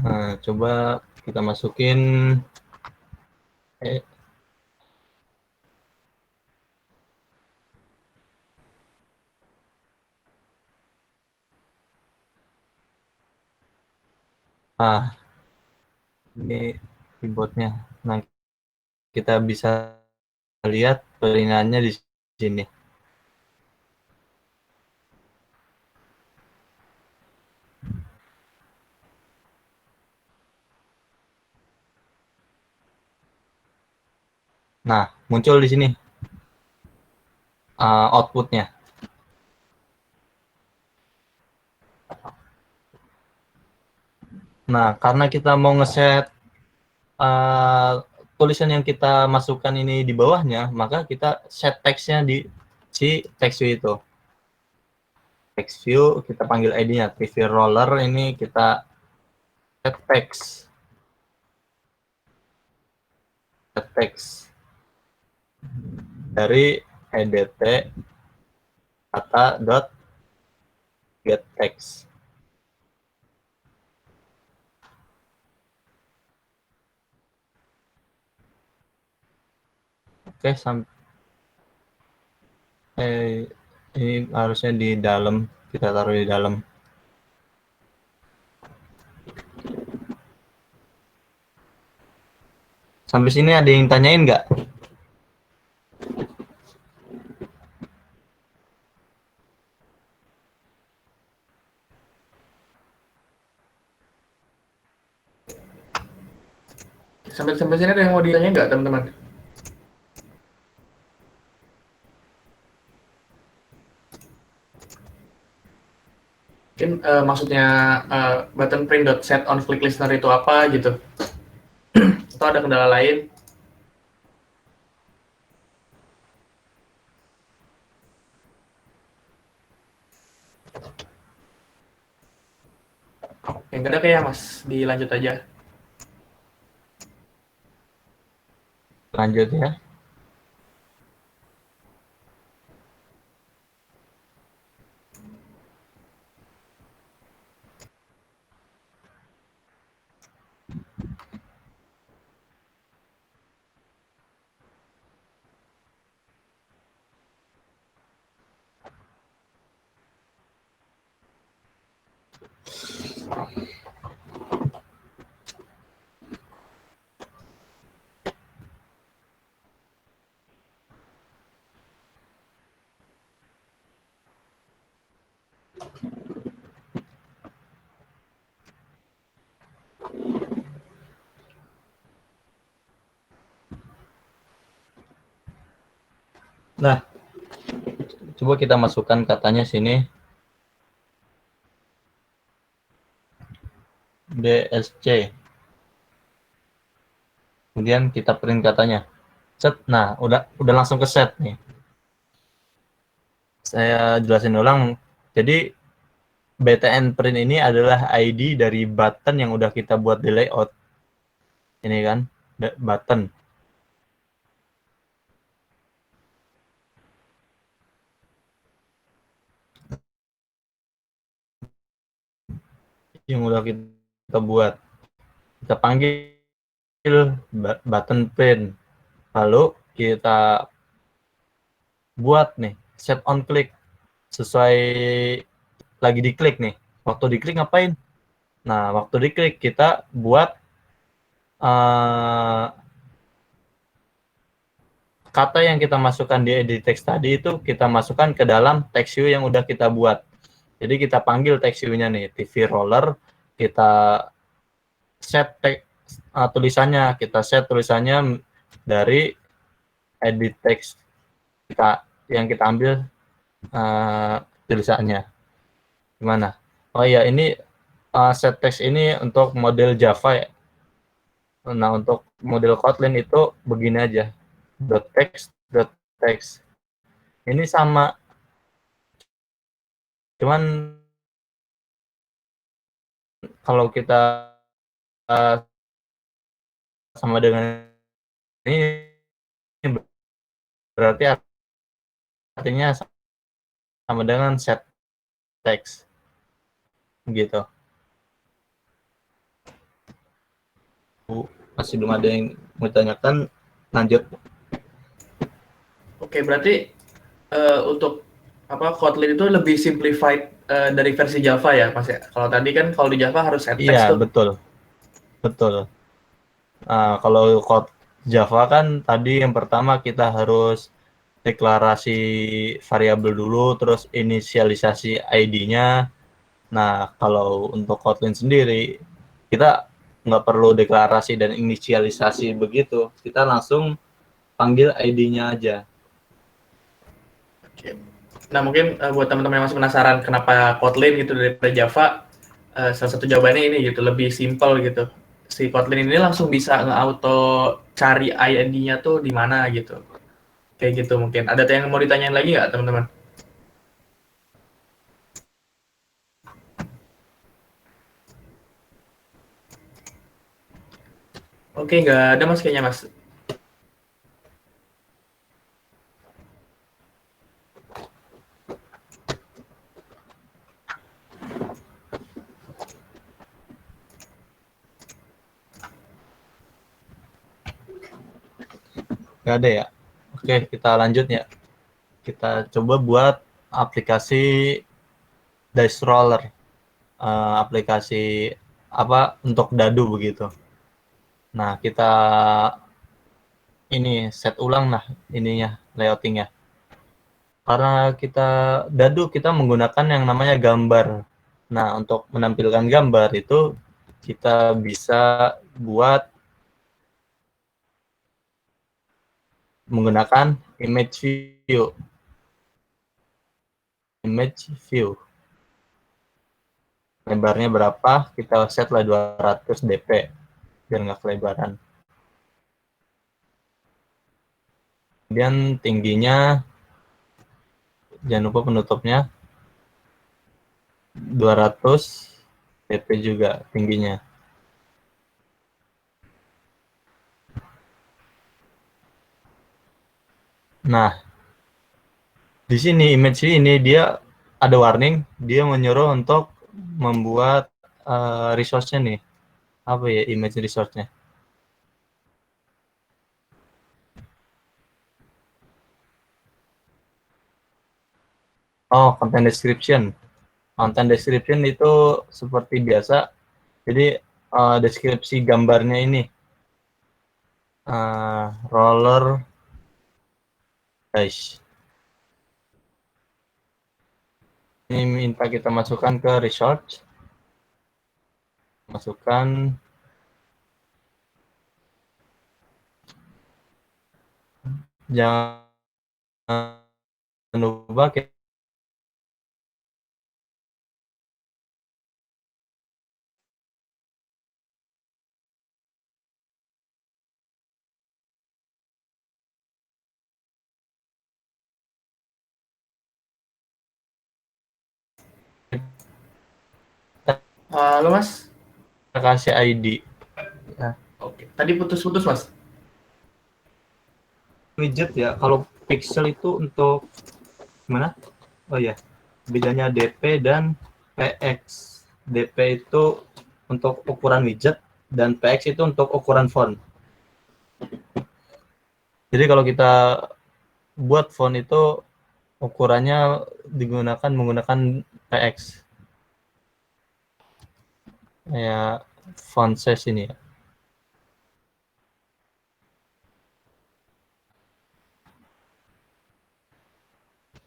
Nah, coba kita masukin ini keyboardnya. Nah, kita bisa lihat peringannya di sini. Nah, muncul di sini outputnya. Nah, karena kita mau ngeset tulisan yang kita masukkan ini di bawahnya, maka kita set teksnya di si text view itu. Text view kita panggil ID-nya preview roller, ini kita set text dari edt kata dot get text. Oke, ini harusnya di dalam, kita taruh di dalam. Sampai sini ada yang tanyain nggak? Sampai sini ada yang mau ditanya nggak, teman-teman? Mungkin maksudnya button print.set on click listener itu apa gitu? Atau ada kendala lain? Yang nggak ada kayak Mas, dilanjut aja. Lanjut ya. Nah, coba kita masukkan katanya sini. BSC. Kemudian kita print katanya. Set. Nah, udah langsung ke set nih. Saya jelasin ulang. Jadi BTN print ini adalah ID dari button yang udah kita buat di layout. Ini kan, button. Yang udah kita buat. Kita panggil button print. Lalu kita buat nih set on click sesuai lagi diklik nih. Waktu diklik ngapain? Nah, waktu diklik kita buat kata yang kita masukkan di edit text tadi itu kita masukkan ke dalam text view yang udah kita buat. Jadi kita panggil text view-nya nih, TV roller, kita set tulisannya, kita set tulisannya dari edit text yang kita ambil tulisannya. Gimana? Oh iya, ini set text ini untuk model Java ya. Nah, untuk model Kotlin itu begini aja. .text. Ini sama. Cuman kalau kita sama dengan ini berarti artinya sama dengan set text. Gitu. Masih belum ada yang mau ditanyakan, lanjut. Oke, berarti untuk Kotlin itu lebih simplified dari versi Java ya, Mas ya. Kalau tadi kan kalau di Java harus set text Iya, tuh. betul. Kalau code Java kan tadi yang pertama kita harus deklarasi variabel dulu, terus inisialisasi ID-nya. Nah, kalau untuk Kotlin sendiri, kita nggak perlu deklarasi dan inisialisasi begitu. Kita langsung panggil ID-nya aja. Oke. Nah, mungkin buat teman-teman yang masih penasaran kenapa Kotlin gitu daripada Java, salah satu jawabannya ini gitu, lebih simpel gitu. Si Kotlin ini langsung bisa nge-auto cari ID-nya tuh di mana gitu. Kayak gitu mungkin. Ada yang mau ditanyain lagi nggak, teman-teman? Oke, nggak ada Mas kayaknya, Mas. Nggak ada ya? Oke, kita lanjut ya. Kita coba buat aplikasi dice roller. Aplikasi untuk dadu begitu. Nah, kita ini set ulang lah ininya, layoutingnya. Karena kita dadu, kita menggunakan yang namanya gambar. Nah, untuk menampilkan gambar itu kita bisa buat menggunakan image view. Lebarnya berapa? Kita set lah 200 dp biar nggak kelebaran. Kemudian tingginya, jangan lupa penutupnya 200 dp juga tingginya. Nah, di sini image ini dia ada warning, dia menyuruh untuk membuat resource-nya nih. Apa ya image resource-nya? Oh, content description. Content description itu seperti biasa. Jadi deskripsi gambarnya ini roller dice. Ini minta kita masukkan ke research. Masukkan jangan lupa kita Halo Mas. kasih ID. Oke. Tadi putus-putus Mas. Widget ya. Kalau pixel itu untuk mana? Oh ya, bedanya DP dan PX. DP itu untuk ukuran widget dan PX itu untuk ukuran font. Jadi kalau kita buat font itu ukurannya menggunakan PX. Kayak font size ini ya.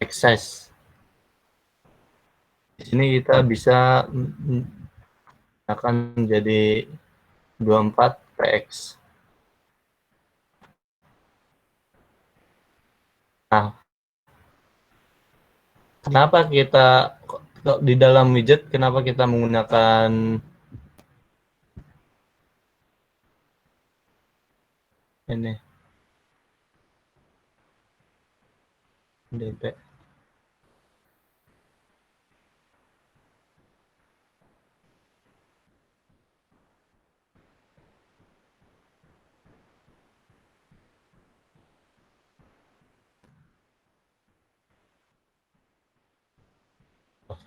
Size. Di sini kita bisa akan jadi 24 PX. Nah, kenapa kita di dalam widget kenapa kita menggunakan ini DP?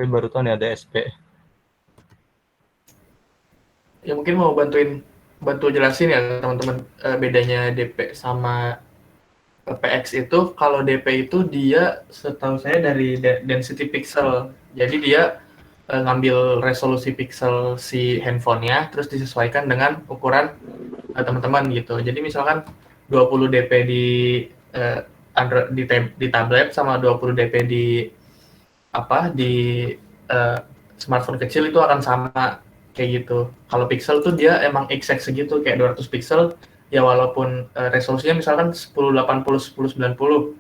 Saya baru tahu nih ada SP. Ya mungkin mau bantu jelasin ya teman-teman, bedanya DP sama PX itu. Kalau DP itu dia setahu saya dari density pixel. Jadi dia ngambil resolusi pixel si handphonenya terus disesuaikan dengan ukuran teman-teman gitu. Jadi misalkan 20 dp di Android di tablet sama 20 dp di eh, smartphone kecil itu akan sama kayak gitu. Kalau pixel tuh dia emang exact segitu kayak 200 pixel ya, walaupun resolusinya misalkan 1080 1090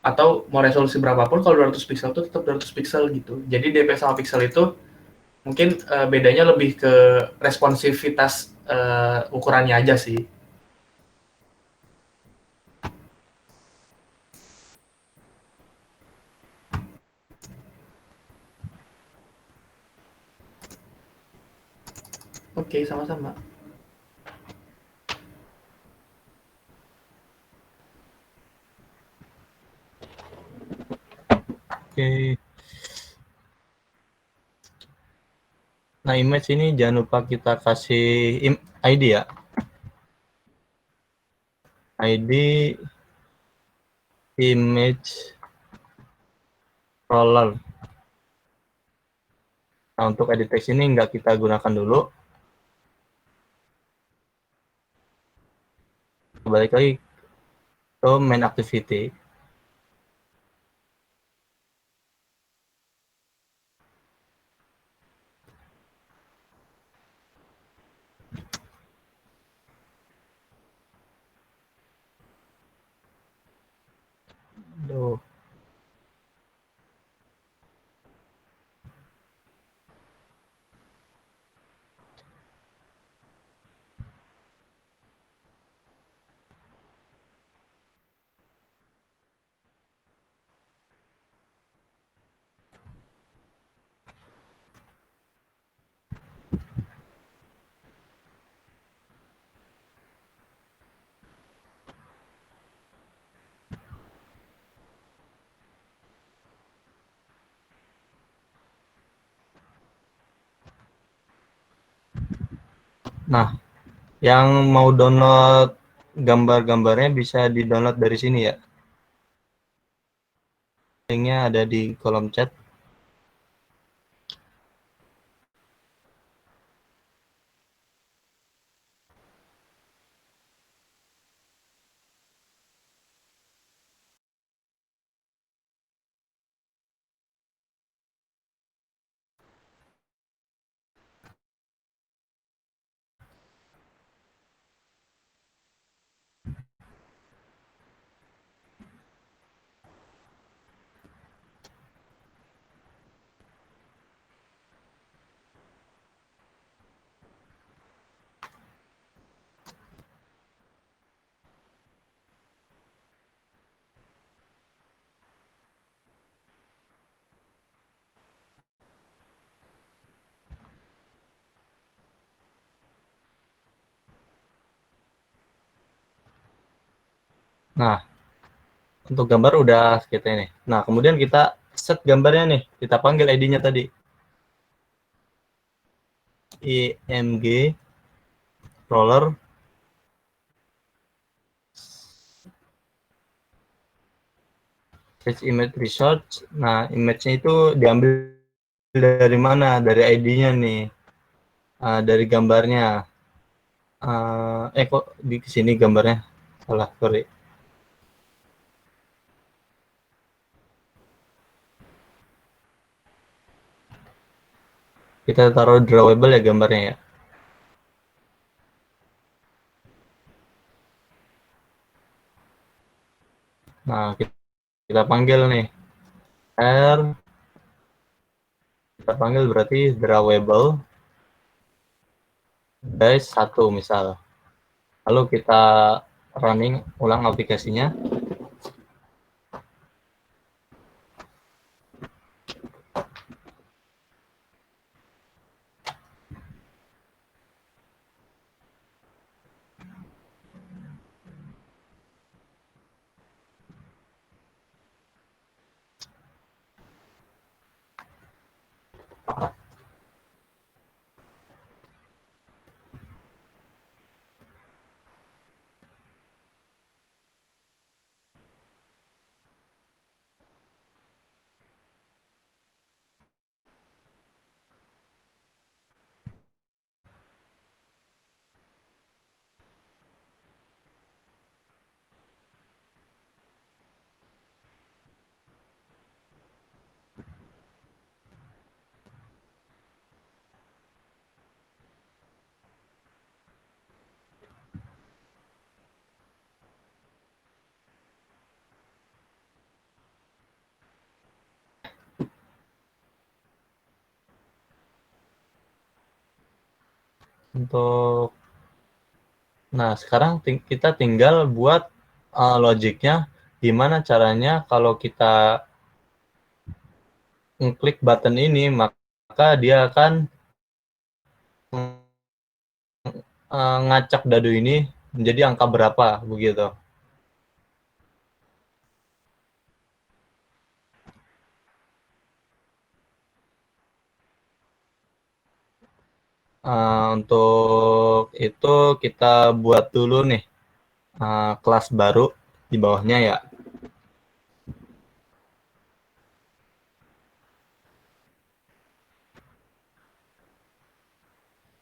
atau mau resolusi berapapun, kalau 200 pixel itu tetap 200 pixel gitu. Jadi DP sama pixel itu mungkin bedanya lebih ke responsivitas ukurannya aja sih. Oke, sama-sama. Oke. Nah, image ini jangan lupa kita kasih ID ya. ID image roller. Nah, untuk edit text ini nggak kita gunakan dulu. Balik lagi ke main activity. Aduh. Nah, yang mau download gambar-gambarnya bisa di-download dari sini ya. Linknya ada di kolom chat. Nah, untuk gambar udah kita ini. Nah, kemudian kita set gambarnya nih. Kita panggil ID-nya tadi. IMG roller fetch image research. Nah, image-nya itu diambil dari mana? Dari ID-nya nih. Dari gambarnya. Kok di sini gambarnya? Salah, sorry. Kita taruh drawable ya gambarnya ya. Nah, kita panggil nih. R, kita panggil berarti drawable dash 1 misal. Lalu kita running ulang aplikasinya. Untuk Nah, sekarang kita tinggal buat logiknya gimana caranya kalau kita ngeklik button ini, maka dia akan ngacak dadu ini menjadi angka berapa begitu. Untuk itu kita buat dulu nih kelas baru di bawahnya ya.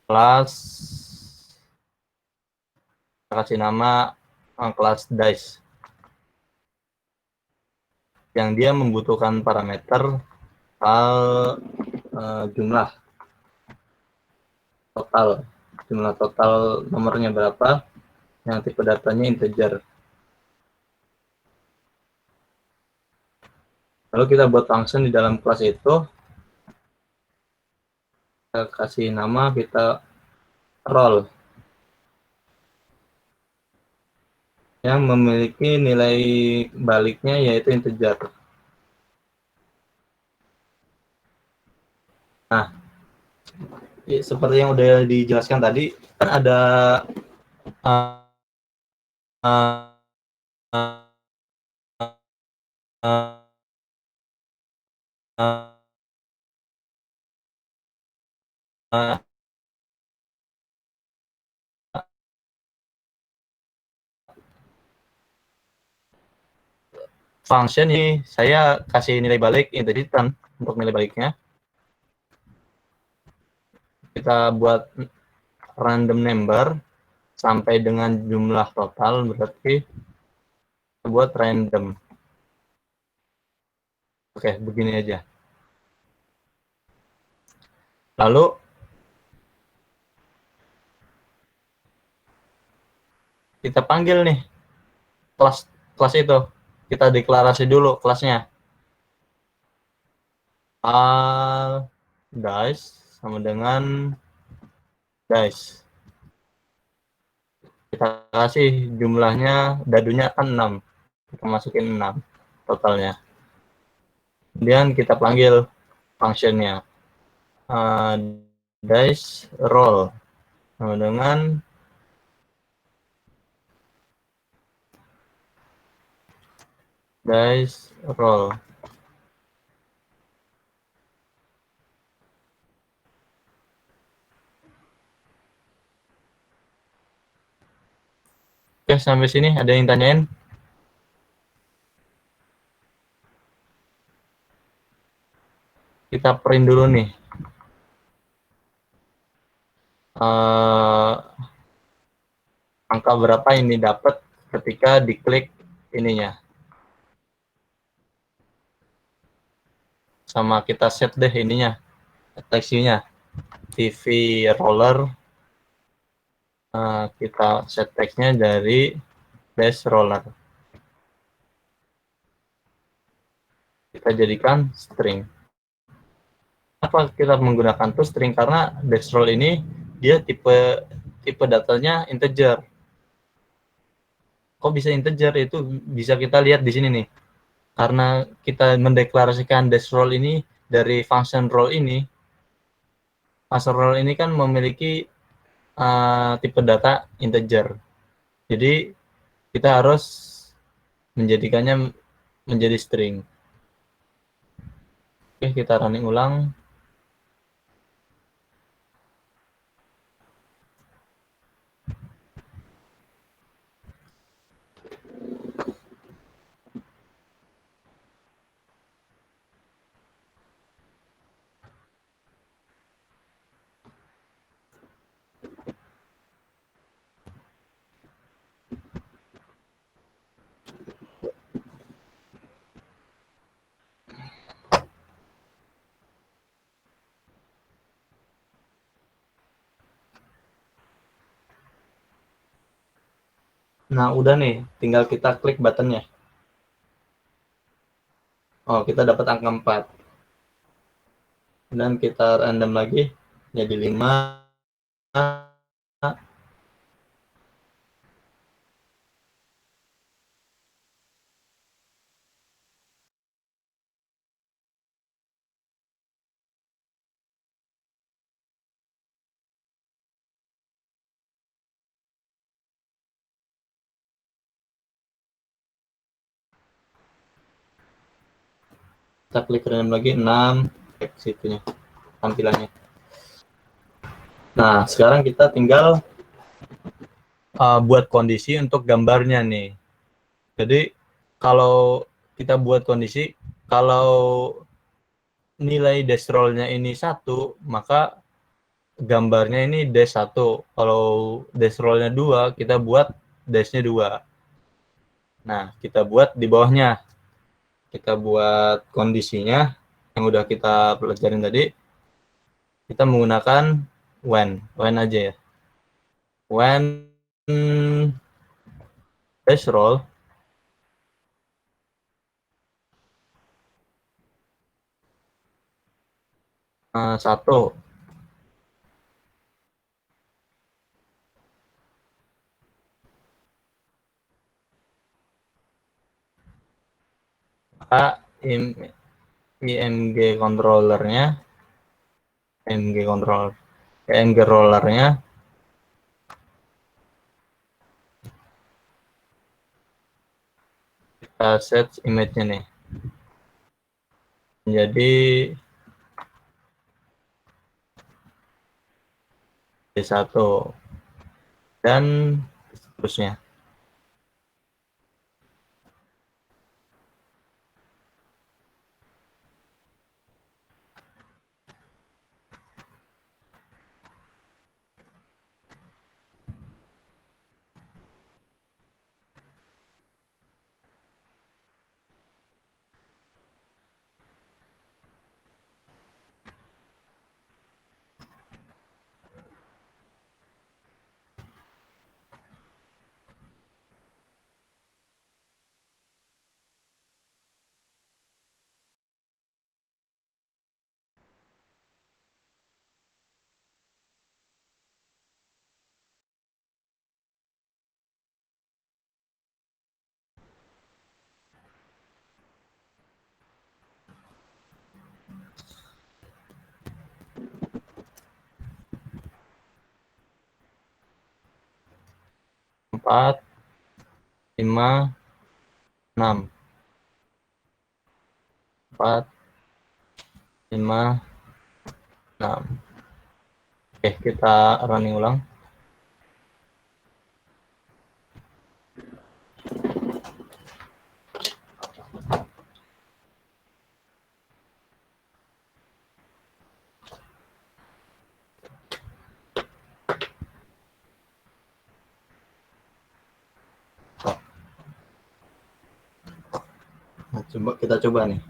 Kelas kasih nama kelas dice yang dia membutuhkan parameter jumlah total nomornya berapa, yang tipe datanya integer. Lalu kita buat function di dalam kelas itu, kita kasih nama, kita roll yang memiliki nilai baliknya yaitu integer. Nah, seperti yang udah dijelaskan tadi, kan ada uh, uh, uh, uh, function ini saya kasih nilai balik integer untuk nilai baliknya. Kita buat random number sampai dengan jumlah total, berarti kita buat random. Oke, begini aja. Lalu kita panggil nih kelas itu. Kita deklarasi dulu kelasnya. Dice sama dengan dice. Kita kasih jumlahnya, dadunya kan 6. Kita masukin 6 totalnya. Kemudian kita panggil functionnya. Dice roll sama dengan dice roll. Oke, sampai sini ada yang tanyain? Kita print dulu nih. Angka berapa ini dapat ketika diklik ininya. Sama kita set deh ininya, teksnya. TV roller, kita set teksnya dari dash roller. Kita jadikan string. Kenapa kita menggunakan toString? Karena dash roll ini dia tipe datanya integer. Kok bisa integer? Itu bisa kita lihat di sini nih. Karena kita mendeklarasikan dash roll ini dari function roll ini. Function roll ini kan memiliki tipe data integer. Jadi kita harus menjadikannya menjadi string. Oke, kita running ulang. Nah, udah nih, tinggal kita klik buttonnya. Oh, kita dapat angka 4. Dan kita random lagi, jadi 5. Kita klik random lagi, 6. Cek situnya, tampilannya. Nah, sekarang kita tinggal buat kondisi untuk gambarnya nih. Jadi, kalau kita buat kondisi, kalau nilai dash roll-nya ini 1, maka gambarnya ini dash 1. Kalau dash roll-nya 2, kita buat dash-nya 2. Nah, kita buat di bawahnya. Kita buat kondisinya yang udah kita pelajarin tadi. Kita menggunakan when aja ya. When dash roll satu, maka IMG controllernya, IMG controller, IMG rollernya kita set image-nya nih menjadi D1 dan seterusnya. Empat, 5, 6. 4, 5, 6. Oke, kita running ulang. Nah, kita coba nih.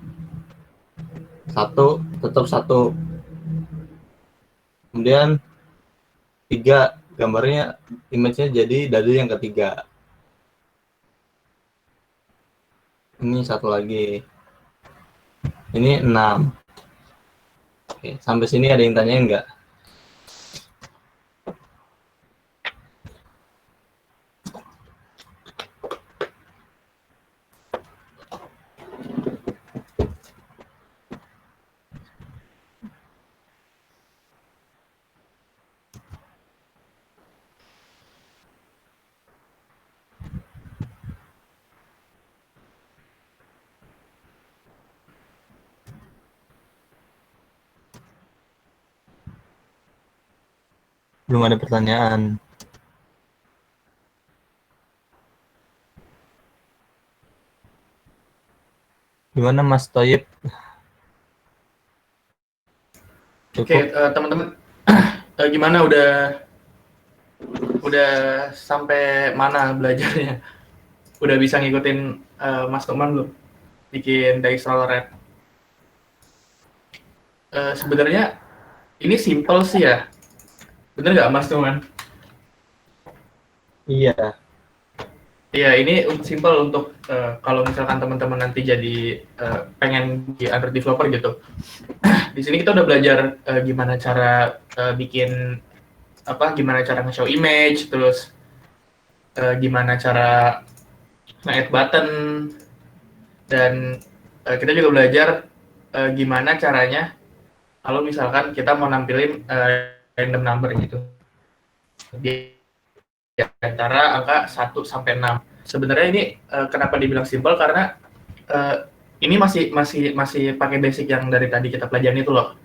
1 tetap 1. Kemudian 3 gambarnya image-nya jadi dari yang ketiga. Ini 1 lagi. Ini 6. Oke, sampai sini ada yang tanyain nggak? Belum ada pertanyaan. Gimana Mas Toyib? Oke, teman-teman, gimana udah sampai mana belajarnya? Udah bisa ngikutin Mas Numan belum? Bikin dice roller. Sebenarnya ini simple sih ya. Bener nggak Mas Numan? Iya. Iya, ini simple untuk kalau misalkan teman-teman nanti jadi pengen di Android developer gitu. Di sini kita udah belajar gimana cara gimana cara nge-show image, terus gimana cara nge-add button, dan kita juga belajar gimana caranya kalau misalkan kita mau nampilin random number gitu di antara angka 1 sampai 6. Sebenarnya ini kenapa dibilang simple karena ini masih pakai basic yang dari tadi kita pelajarin itu loh.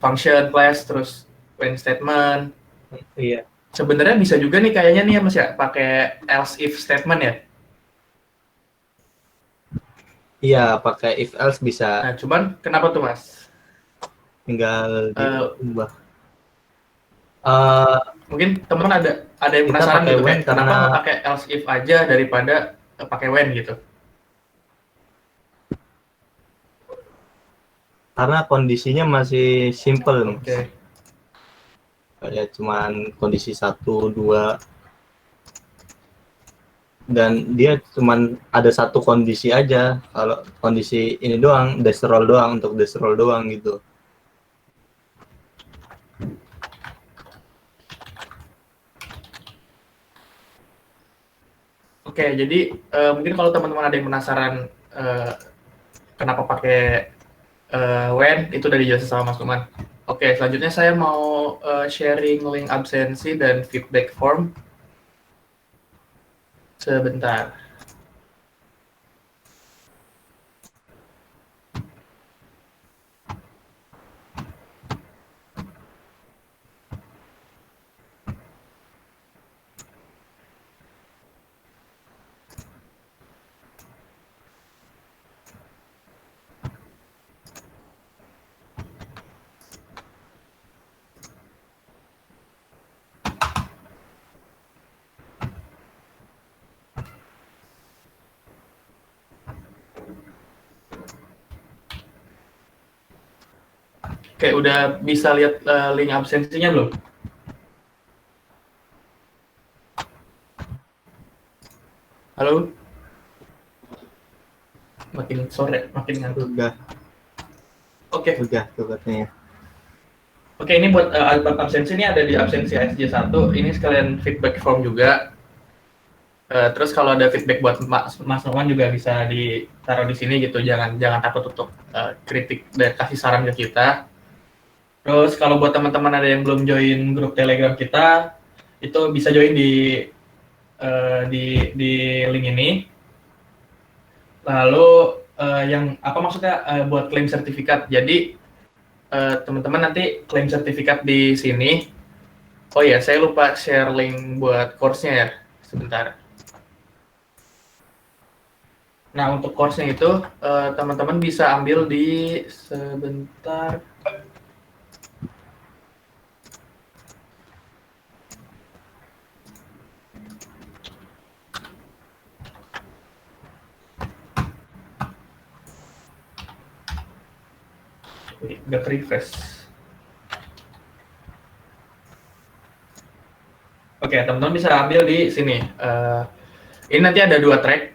Function, class, terus when statement. Iya. Sebenarnya bisa juga nih kayaknya nih ya Mas ya pakai else if statement ya. Iya, pakai if else bisa. Nah, cuman kenapa tuh Mas? Tinggal diubah. Mungkin teman ada yang Kita penasaran pakai gitu when kayak kenapa karena- nggak pakai else if aja daripada pakai when gitu. Karena kondisinya masih simple. Oke. Kayak cuman kondisi 1, 2. Dan dia cuman ada satu kondisi aja. Kalau kondisi ini doang, dash roll doang, untuk dash roll doang gitu. Oke, jadi mungkin kalau teman-teman ada yang penasaran kenapa pakai when, itu udah dijelasin sama Mas Numan. Oke, selanjutnya saya mau sharing link absensi dan feedback form. Sebentar. Oke, udah bisa lihat link absensinya belum? Halo? Makin sore, makin ngantuk. Udah Oke, tuh katanya. Oke, ini buat absensi ini ada di absensi ASJ1. Ini sekalian feedback form juga. Terus kalau ada feedback buat Mas Noman juga bisa ditaruh di sini gitu. Jangan takut untuk kritik dan kasih saran ke kita. Terus kalau buat teman-teman ada yang belum join grup Telegram kita, itu bisa join di link ini. Lalu yang apa maksudnya buat klaim sertifikat. Jadi teman-teman nanti klaim sertifikat di sini. Oh ya, saya lupa share link buat course-nya ya. Sebentar. Nah, untuk course-nya itu teman-teman bisa ambil di sebentar. Udah refresh. Oke, teman-teman bisa ambil di sini. Ini nanti ada 2 track.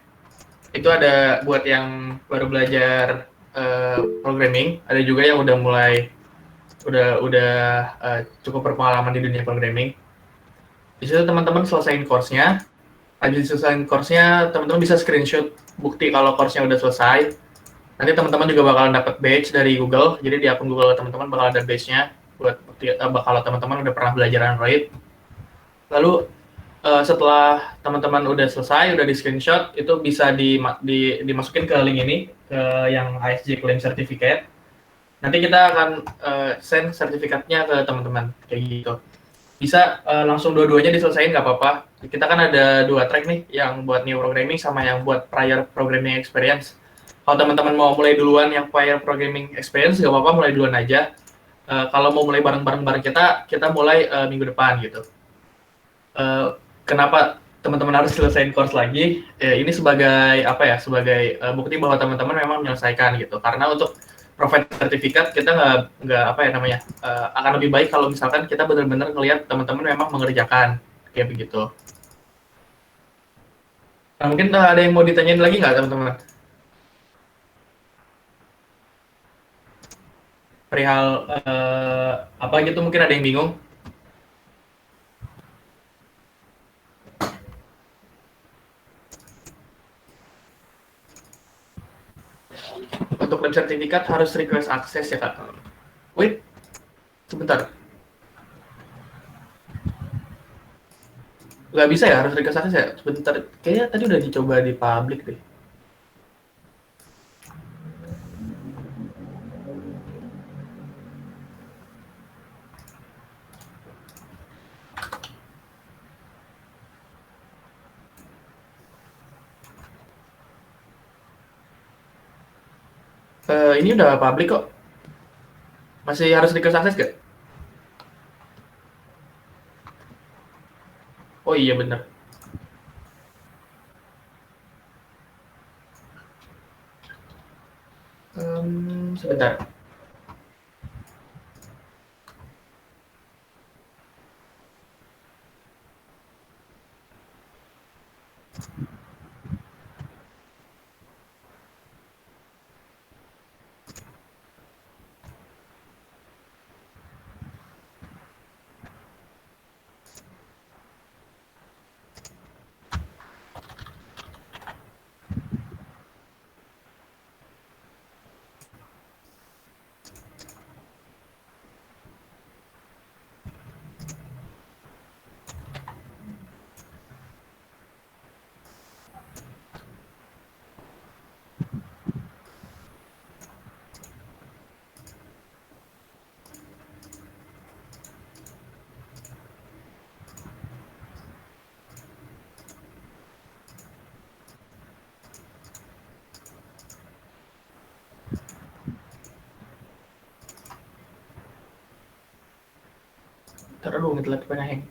Itu ada buat yang baru belajar programming, ada juga yang udah mulai cukup berpengalaman di dunia programming. Di situ teman-teman selesaiin course-nya. Habis selesaiin course-nya, teman-teman bisa screenshot bukti kalau course-nya udah selesai. Nanti teman-teman juga bakalan dapat badge dari Google. Jadi di akun Google teman-teman bakal ada badge-nya buat bukti kalau teman-teman udah pernah belajar Android. Lalu setelah teman-teman udah selesai, udah di screenshot, itu bisa dimasukin ke link ini, ke yang ASJ Claim Certificate. Nanti kita akan send sertifikatnya ke teman-teman, kayak gitu. Bisa langsung dua-duanya diselesain, nggak apa-apa. Kita kan ada 2 track nih, yang buat new programming sama yang buat prior programming experience. Kalau teman-teman mau mulai duluan yang prior programming experience, nggak apa-apa, mulai duluan aja. Kalau mau mulai bareng-bareng kita mulai minggu depan gitu. Kenapa teman-teman harus selesaiin course lagi? Ini sebagai apa ya? Sebagai bukti bahwa teman-teman memang menyelesaikan gitu. Karena untuk provide sertifikat kita nggak apa ya namanya akan lebih baik kalau misalkan kita benar-benar ngelihat teman-teman memang mengerjakan kayak begitu. Nah, mungkin ada yang mau ditanyain lagi nggak teman-teman? Perihal apa gitu mungkin ada yang bingung? Untuk klaim sertifikat harus request akses ya kak. Wait, sebentar. Nggak bisa ya, harus request akses ya? Sebentar, kayaknya tadi udah dicoba di public deh. Ini udah public kok. Masih harus request akses gak? Oh iya bener. Sebentar. Ntar dulu, ngeliat pengen hang.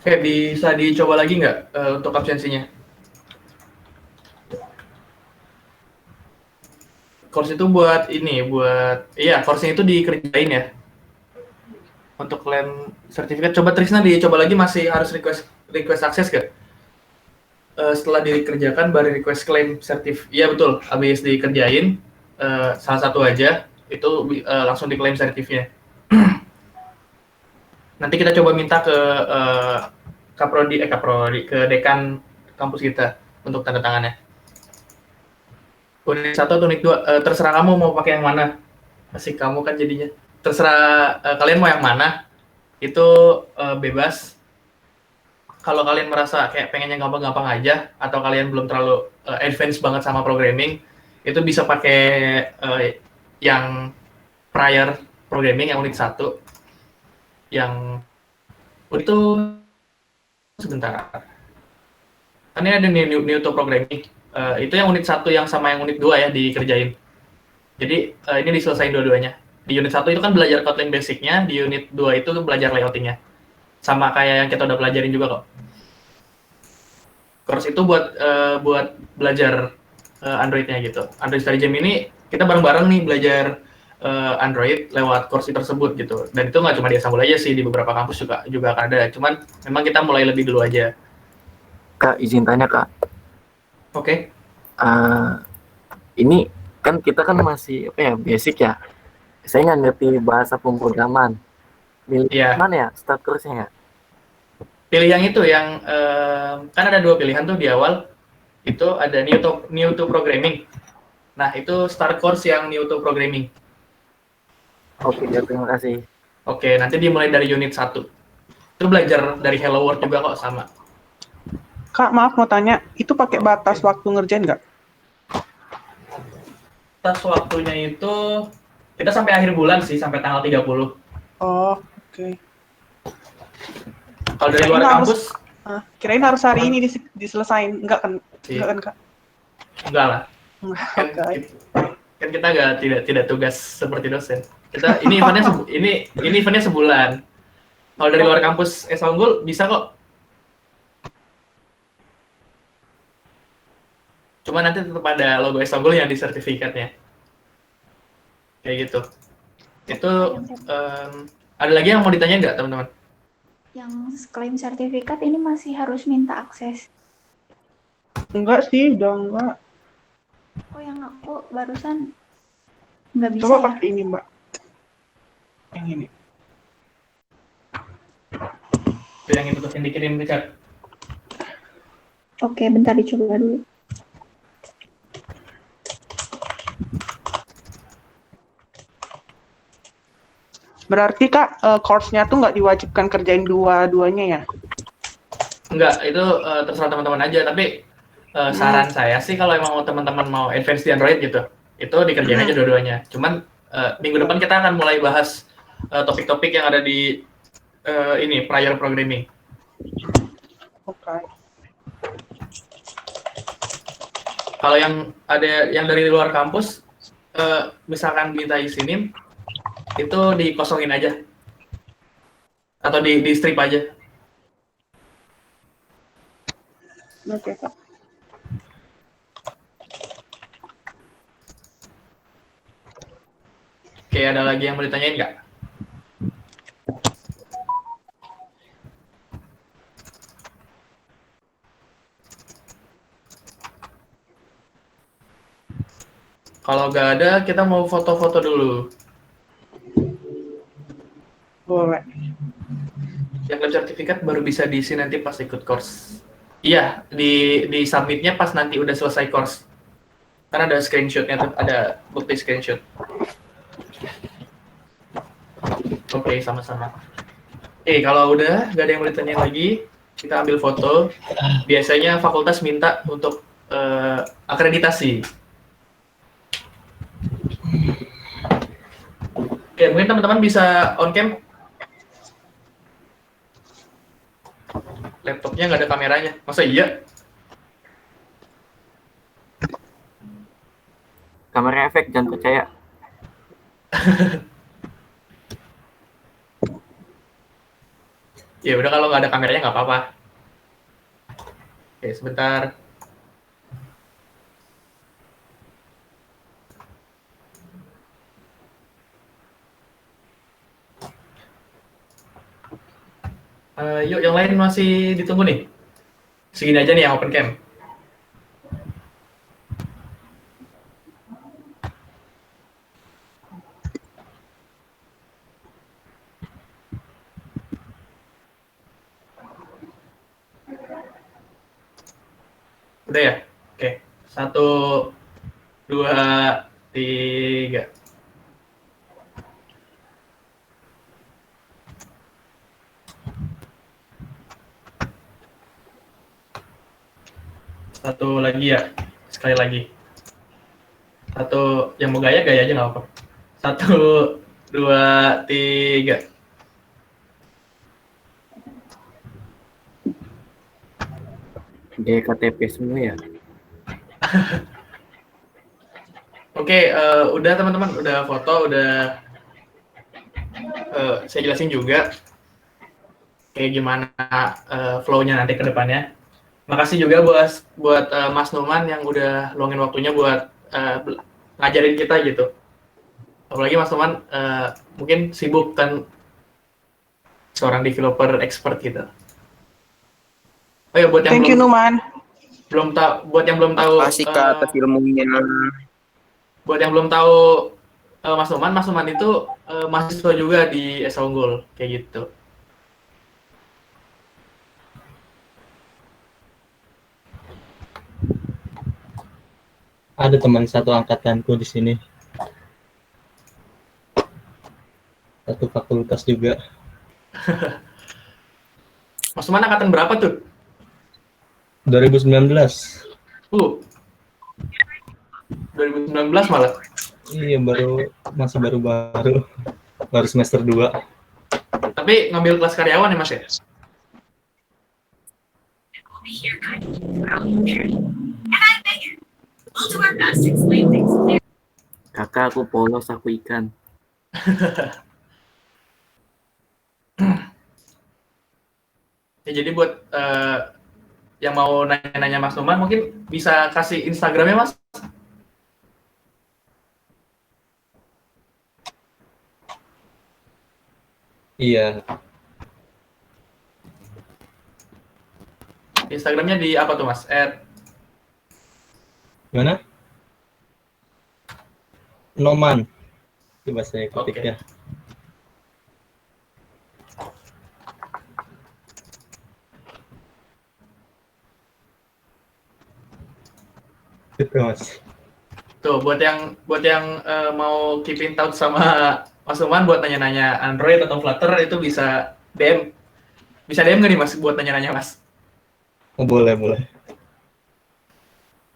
Oke, bisa dicoba lagi nggak untuk absensinya? Course itu buat ini, course-nya itu dikerjain ya. Untuk klaim sertifikat, coba Trisna dicoba lagi, masih harus request akses nggak? Setelah dikerjakan baru request claim sertif. Iya betul, habis dikerjain salah satu aja itu langsung diklaim sertifnya. Nanti kita coba minta ke kaprodi ke dekan kampus kita untuk tanda tangannya. Unit 1 atau unit 2, terserah kamu mau pakai yang mana. Asik kamu kan jadinya. Terserah kalian mau yang mana. Itu bebas. Kalau kalian merasa kayak pengen yang gampang-gampang aja, atau kalian belum terlalu advance banget sama programming, itu bisa pakai yang prior programming, yang unit 1. Yang itu sebentar. Kan ini ada new to programming. Itu yang unit 1 yang sama yang unit 2 ya dikerjain. Jadi ini diselesain dua-duanya. Di unit 1 itu kan belajar Kotlin basic-nya, di unit 2 itu belajar layouting-nya. Sama kayak yang kita udah pelajarin juga kok. Course itu buat belajar Android-nya gitu. Android Study Jam ini kita bareng-bareng nih belajar Android lewat course tersebut gitu. Dan itu nggak cuma di Istanbul aja sih, di beberapa kampus juga akan ada. Cuman memang kita mulai lebih dulu aja. Kak, izin tanya Kak. Oke. Ini kan kita kan masih basic ya. Saya nggak ngerti bahasa pemrograman. Milih mana ya start course-nya ya? Pilih yang itu, yang kan ada 2 pilihan tuh di awal. Itu ada new to programming. Nah, itu start course yang new to programming. Oke, ya, terima kasih. Oke, nanti dimulai dari unit 1. Itu belajar dari Hello World juga kok, sama. Kak, maaf mau tanya, itu pakai batas waktu ngerjain nggak? Batas waktunya itu kita sampai akhir bulan sih, sampai tanggal 30. Oh, oke. Kalau dari luar kampus, kirain harus hari ini diselesain. Enggak kan? Enggak kan, Kak? Enggak lah. Oke. Kan kita tidak tugas seperti dosen. Kita ini eventnya sebulan. Kalau dari luar kampus Unggul bisa kok. Cuma nanti tetap ada logo Unggul yang di sertifikatnya. Kayak gitu. Itu ada lagi yang mau ditanya nggak, teman-teman? Yang klaim sertifikat ini masih harus minta akses. Enggak sih, udah enggak. Oh, yang aku barusan nggak bisa. Coba ya? pakai ini, Mbak. Yang ini. Itu yang itu tuh yang dikirim ke chat. Oke, bentar dicoba dulu. Berarti, Kak, course-nya tuh nggak diwajibkan kerjain dua-duanya ya? Enggak, itu terserah teman-teman aja. Tapi saran saya sih kalau emang teman-teman mau advance di Android gitu, itu dikerjain aja dua-duanya. Cuman minggu depan kita akan mulai bahas topik-topik yang ada di ini prior programming. Oke. Kalau yang ada yang dari luar kampus, misalkan minta izinin, itu dikosongin aja atau di strip aja. Oke, Kak. Oke, ada lagi yang mau ditanyain nggak? Kalau nggak ada, kita mau foto-foto dulu. Boleh. Yang klaim sertifikat baru bisa diisi nanti pas ikut course. Iya, di submitnya pas nanti udah selesai course. Karena ada screenshotnya tuh, ada bukti screenshot. Oke, sama-sama. Kalau udah nggak ada yang mau ditanyain lagi, kita ambil foto. Biasanya fakultas minta untuk akreditasi. Oke, mungkin teman-teman bisa on cam. Laptopnya nggak ada kameranya. Masa iya? Kamera efek, jangan percaya. Ya udah kalau nggak ada kameranya nggak apa-apa. Oke, sebentar. Yuk, yang lain masih ditunggu nih. Segini aja nih yang open cam. Udah ya? Oke. 1, 2, 3. Satu lagi ya. Sekali lagi. Satu, yang mau gaya aja nggak apa-apa. 1, 2, 3. Gaya KTP semua ya. Oke, udah teman-teman, udah foto, udah saya jelasin juga kayak gimana flow-nya nanti ke depannya. Makasih juga buat Mas Numan yang udah luangin waktunya buat ngajarin kita gitu. Apalagi Mas Numan mungkin sibuk kan seorang developer expert gitu. Oh ya, buat yang Thank you, Numan. buat yang belum tahu Makasih Kak atas ilmunya. buat yang belum tahu Mas Numan itu mahasiswa juga di Esa Unggul kayak gitu. Ada teman satu angkatanku di sini. Satu fakultas juga. Mas Numan angkatan berapa tuh? 2019. 2019 malah. Iya, masih baru-baru. Baru semester 2. Tapi ngambil kelas karyawan ya Mas ya? Kakak aku polos, aku ikan. Ya, jadi buat yang mau nanya-nanya Mas Numan mungkin bisa kasih Instagramnya Mas. Iya. Instagramnya di apa tuh Mas? Gimana? Noman. Coba saya ketik Oke. ya. Gitu, Mas. Tuh buat yang mau keep in touch sama Mas Numan buat nanya-nanya Android atau Flutter itu bisa DM. Bisa DM nggak nih Mas buat nanya-nanya Mas? Oh, boleh.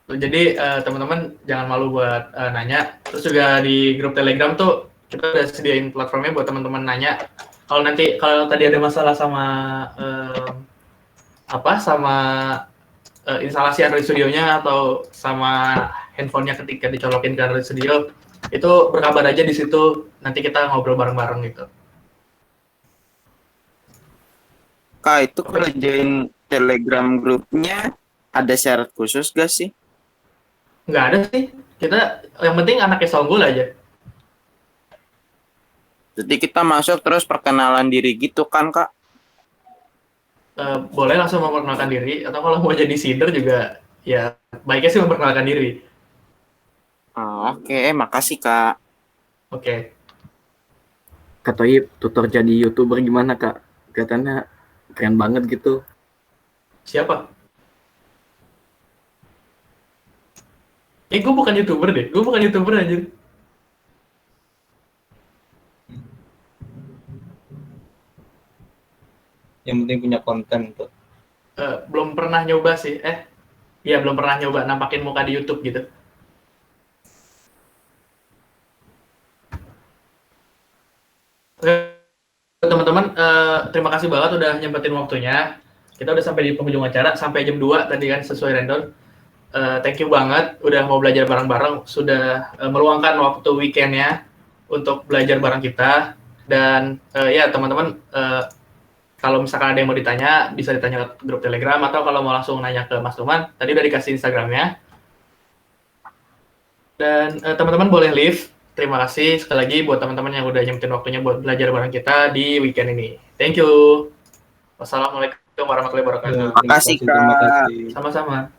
Jadi teman-teman jangan malu buat nanya. Terus juga di grup Telegram tuh kita udah sediain platformnya buat teman-teman nanya. Kalau tadi ada masalah sama instalasi Android Studio-nya atau sama handphonenya ketika dicolokin ke Android Studio, itu berkabar aja di situ. Nanti kita ngobrol bareng-bareng gitu. Kak, itu kalau join Telegram grupnya ada syarat khusus gak sih? Nggak ada sih. Kita yang penting anaknya Songgul aja. Jadi kita masuk terus perkenalan diri gitu kan Kak? Boleh langsung memperkenalkan diri, atau kalau mau jadi seeder juga ya baiknya sih memperkenalkan diri. Oh, oke, makasih Kak. Oke. Kak Toyib, tutor jadi YouTuber gimana Kak? Katanya keren banget gitu. Siapa? Gue bukan YouTuber deh. Gue bukan YouTuber anjir. Yang penting punya konten tuh. Belum pernah nyoba sih. Iya belum pernah nyoba nampakin muka di YouTube gitu. Teman-teman, terima kasih banget udah nyempetin waktunya. Kita udah sampai di penghujung acara, sampai jam 2 tadi kan sesuai random. Thank you banget udah mau belajar bareng-bareng, sudah meluangkan waktu weekendnya untuk belajar bareng kita. Dan ya teman-teman, Kalau misalkan ada yang mau ditanya, bisa ditanya ke grup Telegram, atau kalau mau langsung nanya ke Mas Tuman, tadi udah dikasih Instagramnya. Dan teman-teman boleh leave. Terima kasih sekali lagi buat teman-teman yang udah nyempetin waktunya buat belajar bareng kita di weekend ini. Thank you. Wassalamualaikum warahmatullahi wabarakatuh. Makasih, terima Kak. kasih. Sama-sama.